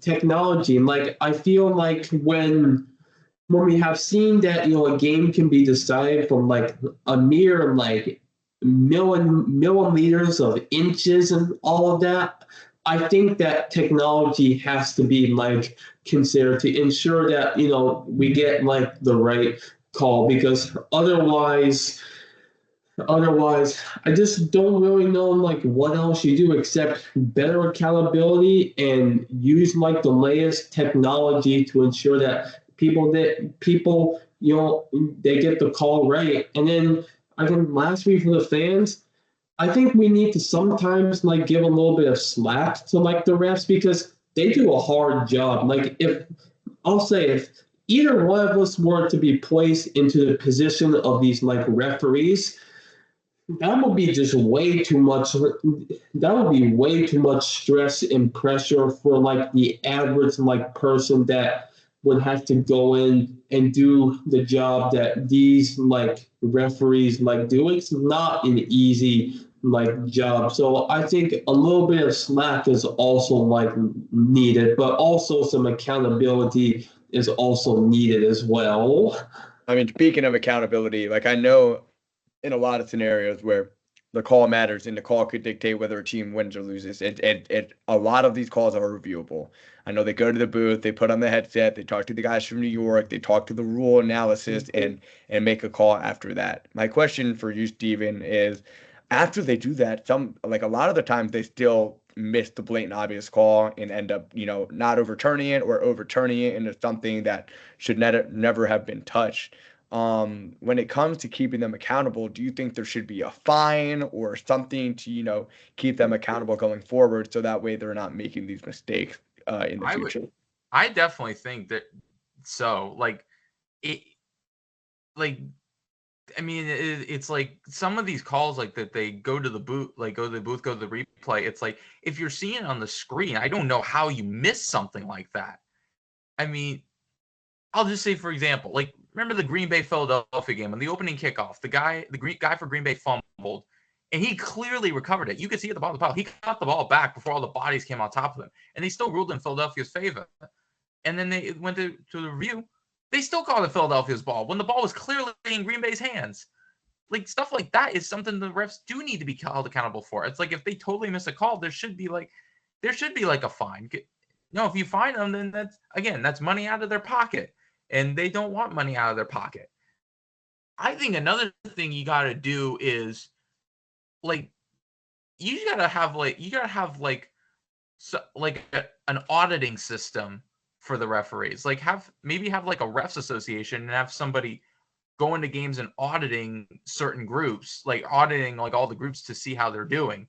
technology. And I feel when we have seen that a game can be decided from a mere millimeters of inches and all of that, I think that technology has to be considered to ensure that we get the right call, because otherwise Otherwise, I just don't really know like what else you do except better accountability and use like the latest technology to ensure that people they get the call right. And then again, lastly for the fans, I think we need to sometimes like give a little bit of slack to like the refs because they do a hard job. Like if either one of us were to be placed into the position of these like referees, that would be just way too much. That would be way too much stress and pressure for like the average like person that would have to go in and do the job that these like referees like do. It's not an easy like job. So I think a little bit of slack is also like needed, but also some accountability is also needed as well. I mean, speaking of accountability, like I know in a lot of scenarios where the call matters and the call could dictate whether a team wins or loses. And a lot of these calls are reviewable. I know they go to the booth, they put on the headset, they talk to the guys from New York, they talk to the rule analysis and make a call after that. My question for you, Steven, is after they do that, some like a lot of the times they still miss the blatant obvious call and end up, not overturning it or overturning it into something that should never have been touched. When it comes to keeping them accountable, do you think there should be a fine or something to, keep them accountable going forward so that way they're not making these mistakes in the I would, future? I definitely think that. So like it, like I mean, it's like some of these calls like that they go to the booth, go to the replay. It's like if you're seeing it on the screen, I don't know how you miss something like that. I mean, I'll just say, for example, like remember the Green Bay Philadelphia game on the opening kickoff, the guy for Green Bay fumbled, and he clearly recovered it. You could see at the bottom of the pile, he got the ball back before all the bodies came on top of him, and they still ruled in Philadelphia's favor. And then they went to the review. They still called it Philadelphia's ball when the ball was clearly in Green Bay's hands. Like stuff like that is something the refs do need to be held accountable for. It's like if they totally miss a call, there should be like a fine. No, if you fine them, then that's money out of their pocket, and they don't want money out of their pocket. I think another thing you got to do is like you gotta have like an auditing system for the referees. Like maybe have like a refs association and have somebody going to games and auditing certain groups, like auditing like all the groups to see how they're doing,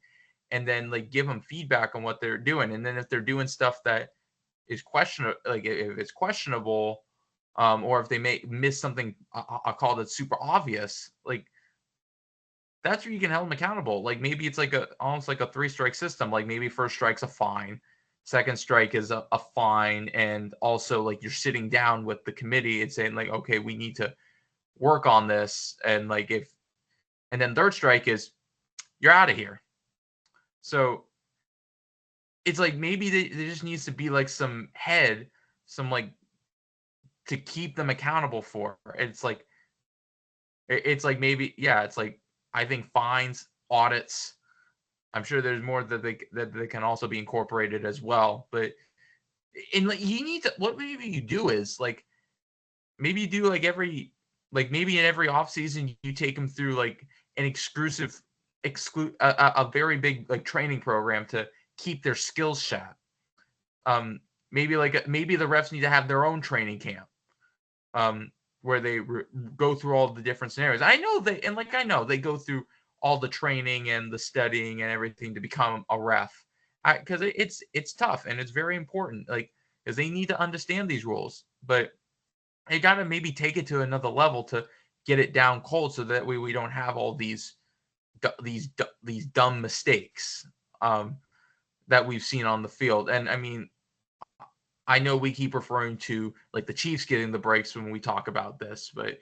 and then like give them feedback on what they're doing. And then if they're doing stuff that is questionable, like if it's questionable, or if they may miss something, a call that's super obvious, like that's where you can hold them accountable. Like maybe it's like almost like a 3-strike system. Like maybe first strike's a fine, second strike is a fine, and also like you're sitting down with the committee and saying like, okay, we need to work on this, and like and then third strike is you're out of here. So it's like maybe there just needs to be like some like to keep them accountable for. It's like maybe, yeah, it's like I think fines, audits. I'm sure there's more that they can also be incorporated as well. But and like you need to, what maybe you do is like maybe you do maybe in every off season you take them through like an a very big like training program to keep their skills sharp. Maybe the refs need to have their own training camp, where they go through all the different scenarios. I know they go through all the training and the studying and everything to become a ref, because it's tough and it's very important, like because they need to understand these rules, but they got to maybe take it to another level to get it down cold, so that way we don't have all these dumb mistakes, that we've seen on the field. And I mean, I know we keep referring to like the Chiefs getting the breaks when we talk about this, but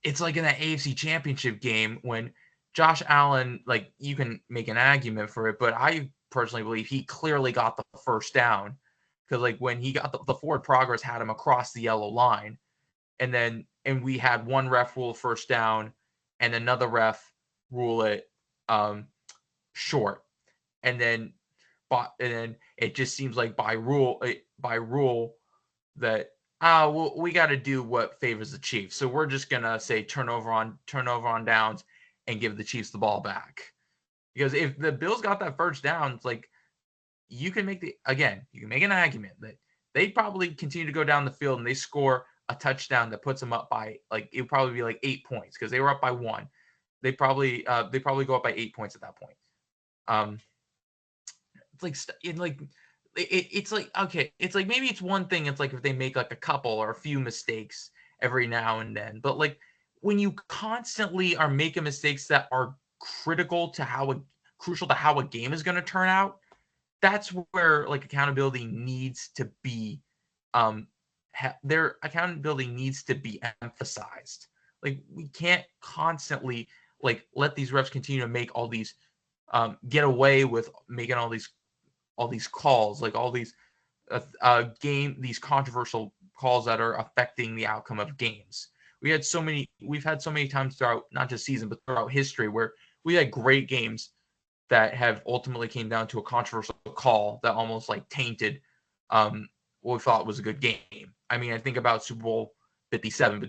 it's like in that AFC Championship game when Josh Allen, like you can make an argument for it, but I personally believe he clearly got the first down, because like when he got the forward progress had him across the yellow line, and we had one ref rule first down and another ref rule it short, and then it just seems like by rule that well, we got to do what favors the Chiefs, so we're just gonna say turnover on downs, and give the Chiefs the ball back. Because if the Bills got that first down, it's like you can make an argument that they probably continue to go down the field and they score a touchdown that puts them up by it would probably be 8 points because they were up by 1. They probably go up by 8 points at that point. It's like maybe it's one thing. It's like if they make a couple or a few mistakes every now and then, but when you constantly are making mistakes that are crucial to how a game is going to turn out, that's where accountability needs to be. Their accountability needs to be emphasized. We can't constantly let these refs continue to make all these get away with making all these calls, all these these controversial calls that are affecting the outcome of games. We've had so many times throughout not just season but throughout history where we had great games that have ultimately came down to a controversial call that almost tainted what we thought was a good game. I mean, I think about Super Bowl 57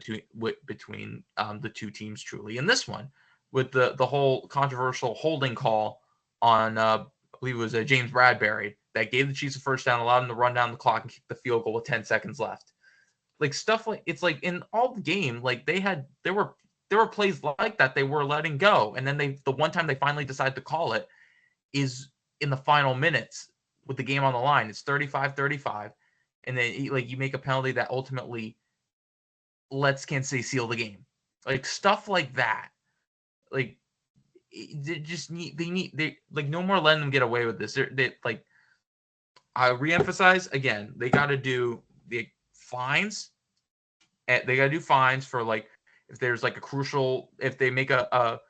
between the two teams truly, and this one with the whole controversial holding call on I believe it was James Bradbury that gave the Chiefs a first down, allowed them to run down the clock and kick the field goal with 10 seconds left. Stuff it's in all the game, there were plays like that they were letting go, and then the one time they finally decide to call it is in the final minutes with the game on the line. It's 35-35, and then you make a penalty that ultimately lets Kansas City seal the game. Stuff like that. They no more letting them get away with this. I reemphasize again, they got to do the fines. They got to do fines for if there's if they make a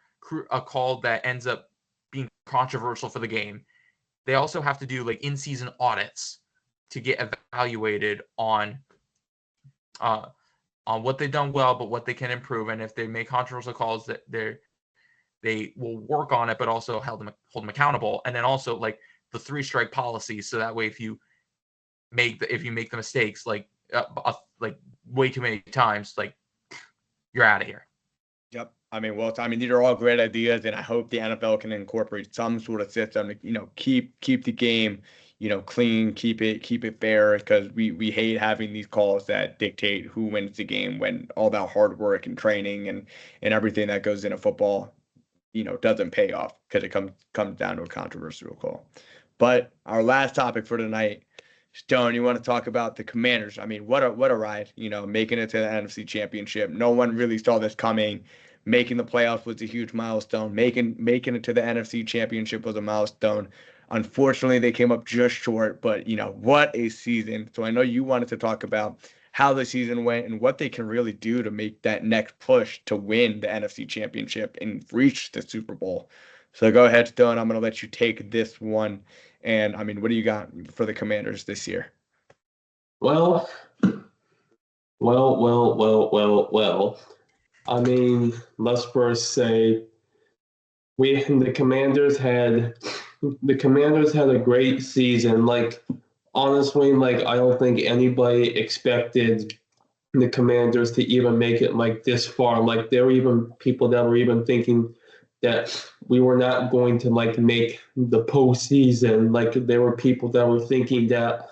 call that ends up being controversial for the game. They also have to do in-season audits to get evaluated on what they've done well, but what they can improve. And if they make controversial calls, that they will work on it, but also hold them accountable. And then also the 3-strike policy, so that way if you make the mistakes way too many times, you're out of here. Yep. These are all great ideas, and I hope the NFL can incorporate some sort of system to, keep the game, clean, keep it fair, because we hate having these calls that dictate who wins the game when all that hard work and training and everything that goes into football, doesn't pay off because it comes down to a controversial call. But our last topic for tonight, Stone, you want to talk about the Commanders? I mean, what a ride, making it to the NFC Championship. No one really saw this coming. Making the playoffs was a huge milestone. Making it to the NFC Championship was a milestone. Unfortunately, they came up just short, but what a season. So I know you wanted to talk about how the season went and what they can really do to make that next push to win the NFC Championship and reach the Super Bowl. So go ahead, Stone. I'm going to let you take this one. And what do you got for the Commanders this year? Well. Let's first say the Commanders had a great season. Honestly, I don't think anybody expected the Commanders to even make it this far. There were even people that were even thinking that we were not going to make the postseason. There were people that were thinking that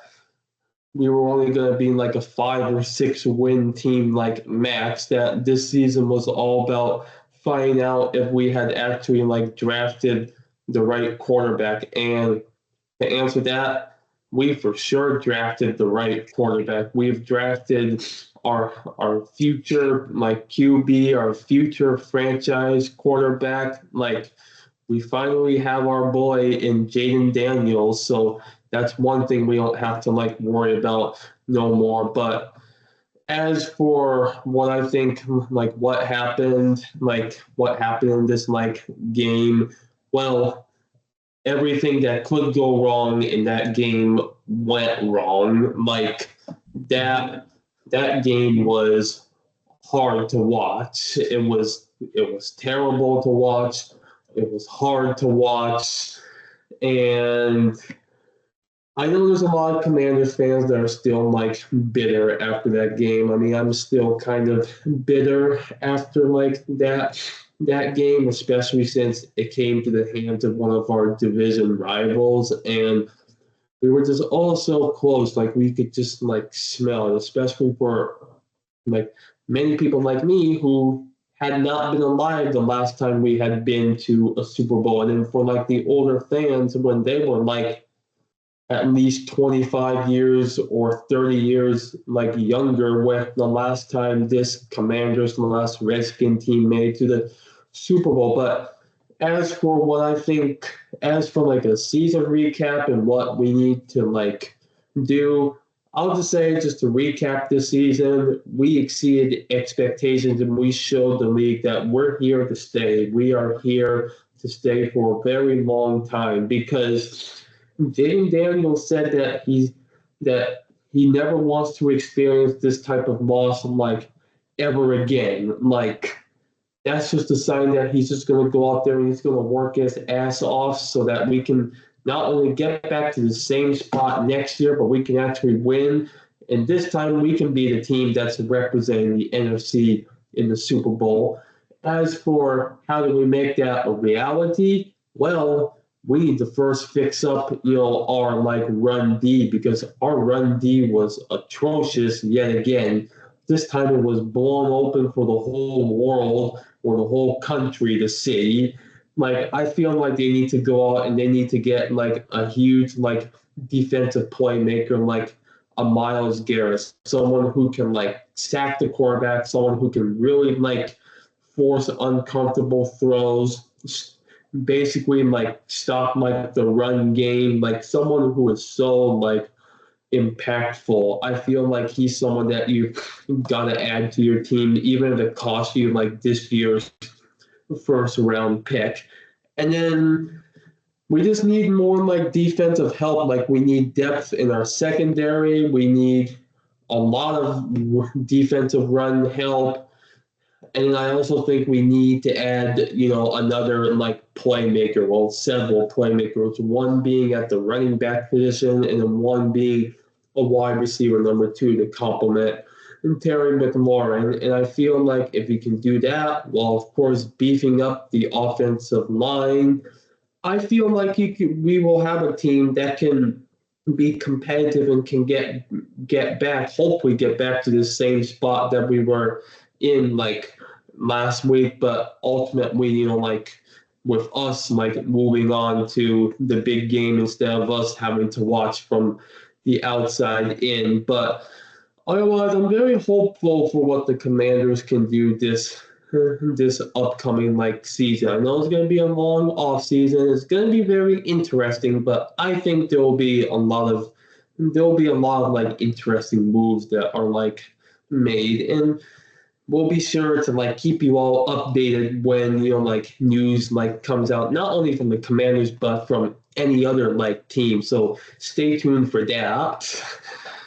we were only going to be a 5 or 6 win team max, that this season was all about finding out if we had actually drafted the right quarterback. And to answer that, we for sure drafted the right quarterback. We've drafted our future QB, our future franchise quarterback. We finally have our boy in Jaden Daniels, so that's one thing we don't have to worry about no more. But as for what I think, what happened in this game, well, everything that could go wrong in that game went wrong. That game was hard to watch. It was terrible to watch. It was hard to watch. And I know there's a lot of Commanders fans that are still bitter after that game. I'm still kind of bitter after that that game, especially since it came to the hands of one of our division rivals, and we were just all so close. Like we could just like smell it, especially for like many people like me who had not been alive the last time we had been to a Super Bowl, and then for like the older fans when they were like at least 25 years or 30 years like younger with the last time this Commanders, the last Redskin team made to the Super Bowl. But as for what I think, as for like a season recap and what we need to like do, I'll just say, just to recap this season, we exceeded expectations and we showed the league that we're here to stay. We are here to stay for a very long time because Jaden Daniels said that he never wants to experience this type of loss like ever again. Like that's just a sign that he's just going to go out there and he's going to work his ass off so that we can not only get back to the same spot next year, but we can actually win. And this time we can be the team that's representing the NFC in the Super Bowl. As for how do we make that a reality? Well, we need to first fix up, our like run D because our run D was atrocious yet again. This time it was blown open for the whole world or the whole country to see. Like I feel like they need to go out and they need to get like a huge like defensive playmaker like a Miles Garrett, someone who can like sack the quarterback, someone who can really like force uncomfortable throws, basically like stop like the run game, like someone who is so like impactful. I feel like he's someone that you got to add to your team, even if it costs you like this year's first round pick. And then we just need more like defensive help. Like we need depth in our secondary. We need a lot of defensive run help. And I also think we need to add, another like playmaker, well, several playmakers, one being at the running back position and then one being a wide receiver number two to complement Terry McLaurin. And I feel like if we can do that, while of course beefing up the offensive line, I feel like we will have a team that can be competitive and can get back, hopefully get back to the same spot that we were in like last week, but ultimately, like with us like moving on to the big game instead of us having to watch from the outside in. But otherwise, I'm very hopeful for what the Commanders can do this upcoming like season. I know it's going to be a long off season. It's going to be very interesting, but I think there will be a lot of like interesting moves that are like made, and we'll be sure to like keep you all updated when like news like comes out, not only from the Commanders but from any other like team. So stay tuned for that.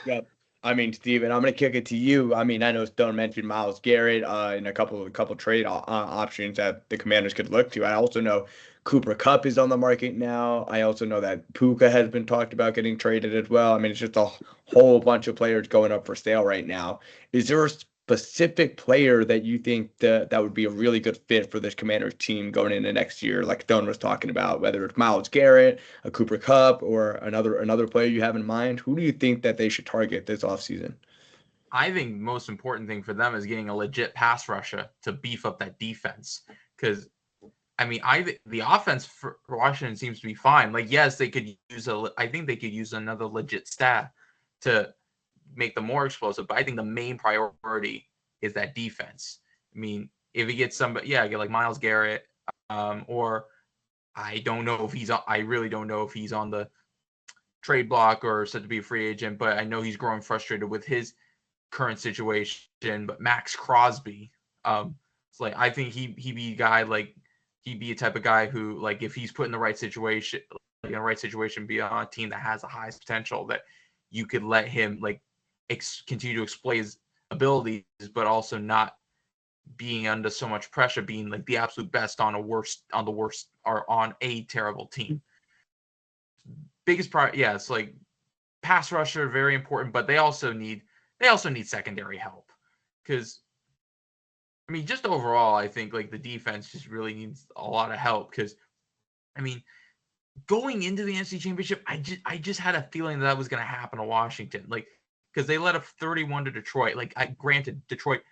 Yep. I mean, Steven, I'm going to kick it to you. I mean, I know Stone mentioned Myles Garrett and a couple trade options that the Commanders could look to. I also know Cooper Kupp is on the market now. I also know that Puka has been talked about getting traded as well. I mean, it's just a whole bunch of players going up for sale right now. Is there a specific player that you think that would be a really good fit for this Commanders team going into next year, like Stone was talking about, whether it's Myles Garrett, a Cooper Kupp, or another player you have in mind? Who do you think that they should target this offseason? I think most important thing for them is getting a legit pass rusher to beef up that defense. Because I mean, the offense for Washington seems to be fine. Like, yes, they could use I think they could use another legit staff to make them more explosive. But I think the main priority is that defense. I mean, if he gets somebody, get like Myles Garrett, or I don't know if I really don't know if he's on the trade block or set to be a free agent. But I know he's growing frustrated with his current situation. But Max Crosby, it's like I think he'd be a guy like he'd be a type of guy who, like, if he's put in the right situation, be on a team that has the highest potential, that you could let him like continue to exploit his abilities, but also not being under so much pressure, being like the absolute best on the worst or on a terrible team. Biggest part, it's like pass rusher, very important, but they also need secondary help because I mean, just overall, I think like the defense just really needs a lot of help because, I mean, going into the NFC Championship, I just had a feeling that was going to happen to Washington, like because they led up 31 to Detroit. Like, granted, Detroit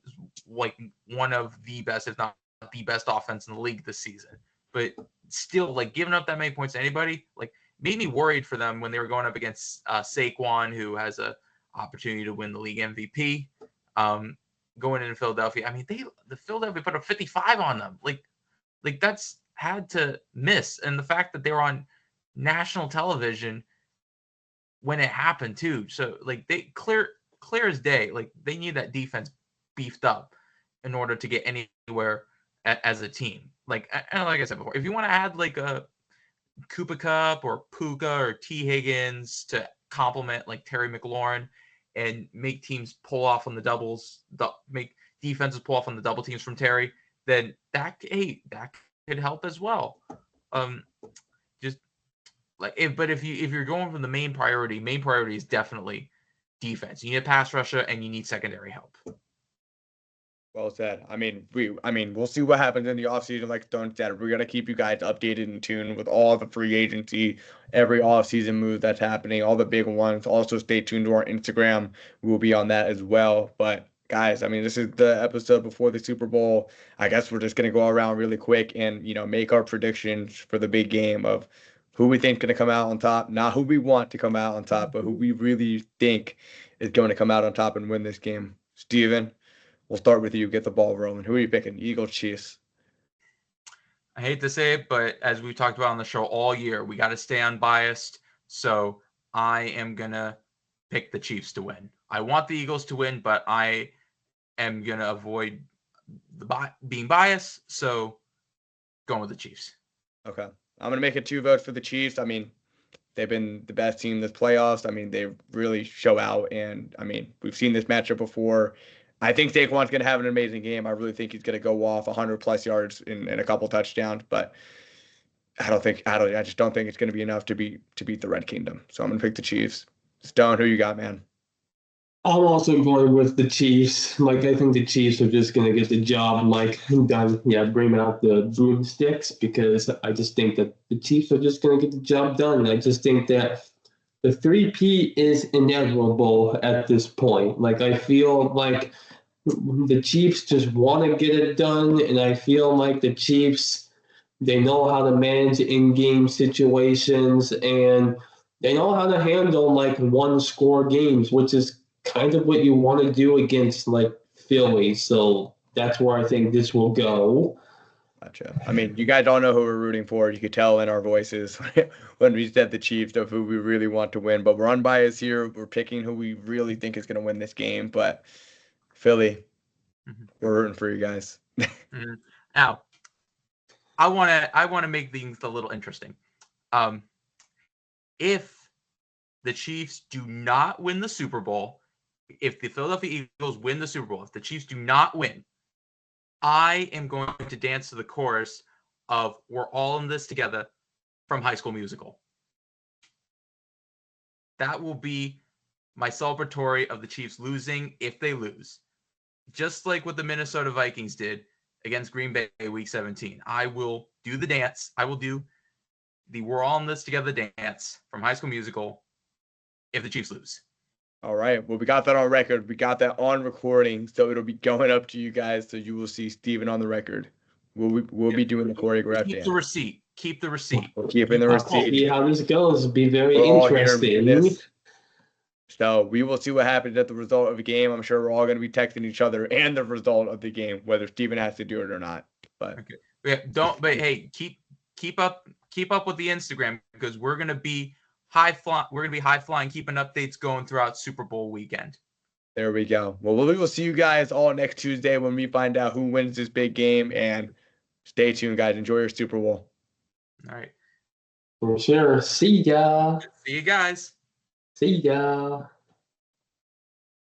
is like one of the best, if not the best, offense in the league this season, but still, like giving up that many points to anybody, like made me worried for them when they were going up against Saquon, who has a opportunity to win the league MVP. Going into Philadelphia, I mean, the Philadelphia put up 55 on them, like that's had to miss, and the fact that they were on national television when it happened too, so like they clear as day, like they need that defense beefed up in order to get anywhere as a team. Like, and like I said before, if you want to add like a Koopa Cup or Puka or T Higgins to complement like Terry McLaurin and make teams pull off on the doubles, make defenses pull off on the double teams from Terry, then that could help as well. Just like if you're going from the main priority is definitely defense. You need a pass rusher and you need secondary help. Well said. I mean, we'll see what happens in the offseason. Like Stone said, we're gonna keep you guys updated and tuned with all the free agency, every offseason move that's happening, all the big ones. Also, stay tuned to our Instagram. We will be on that as well. But guys, I mean, this is the episode before the Super Bowl. I guess we're just gonna go around really quick and make our predictions for the big game of who we think is gonna come out on top. Not who we want to come out on top, but who we really think is going to come out on top and win this game. Steven, we'll start with you. Get the ball rolling. Who are you picking? Eagles, Chiefs? I hate to say it, but as we've talked about on the show all year, we got to stay unbiased. So I am going to pick the Chiefs to win. I want the Eagles to win, but I am going to avoid being biased. So going with the Chiefs. Okay. I'm going to make it 2 votes for the Chiefs. I mean, they've been the best team this playoffs. I mean, they really show out. And, I mean, we've seen this matchup before. I think Saquon's going to have an amazing game. I really think he's going to go off 100-plus yards and a couple touchdowns. But I just don't think it's going to be enough to beat the Red Kingdom. So I'm going to pick the Chiefs. Stone, who you got, man? I'm also going with the Chiefs. Like, I think the Chiefs are just going to get the job, like, done. Yeah, bring out the broomsticks, because I just think that the Chiefs are just going to get the job done. I just think that the 3P is inevitable at this point. Like, I feel like the Chiefs just want to get it done, and I feel like the Chiefs, they know how to manage in-game situations, and they know how to handle, like, one-score games, which is kind of what you want to do against like Philly. So that's where I think this will go. Gotcha. I mean, you guys all know who we're rooting for. You could tell in our voices when we said the Chiefs of who we really want to win. But we're unbiased here. We're picking who we really think is going to win this game. But Philly, we're rooting for you guys. Now, I want to make things a little interesting. If the Chiefs do not win the Super Bowl, if the Philadelphia Eagles win the Super Bowl, if the Chiefs do not win, I am going to dance to the chorus of "We're All in This Together" from High School Musical. That will be my celebratory of the Chiefs losing if they lose. Just like what the Minnesota Vikings did against Green Bay Week 17. I will do the dance. I will do the "We're All in This Together" dance from High School Musical if the Chiefs lose. All right. Well, we got that on record. We got that on recording. So it'll be going up to you guys. So you will see Steven on the record. We'll be doing the choreographed dance. Keep the receipt. Keep the receipt. We're keeping the receipt. See how this goes. It'll be very interesting. So we will see what happens at the result of the game. I'm sure we're all going to be texting each other and the result of the game, whether Steven has to do it or not. But okay. But hey, keep up with the Instagram, because we're going to be high flying, keeping updates going throughout Super Bowl weekend. There we go. Well, we will see you guys all next Tuesday when we find out who wins this big game. And stay tuned, guys. Enjoy your Super Bowl. All right. For sure. See ya. See you guys. See ya.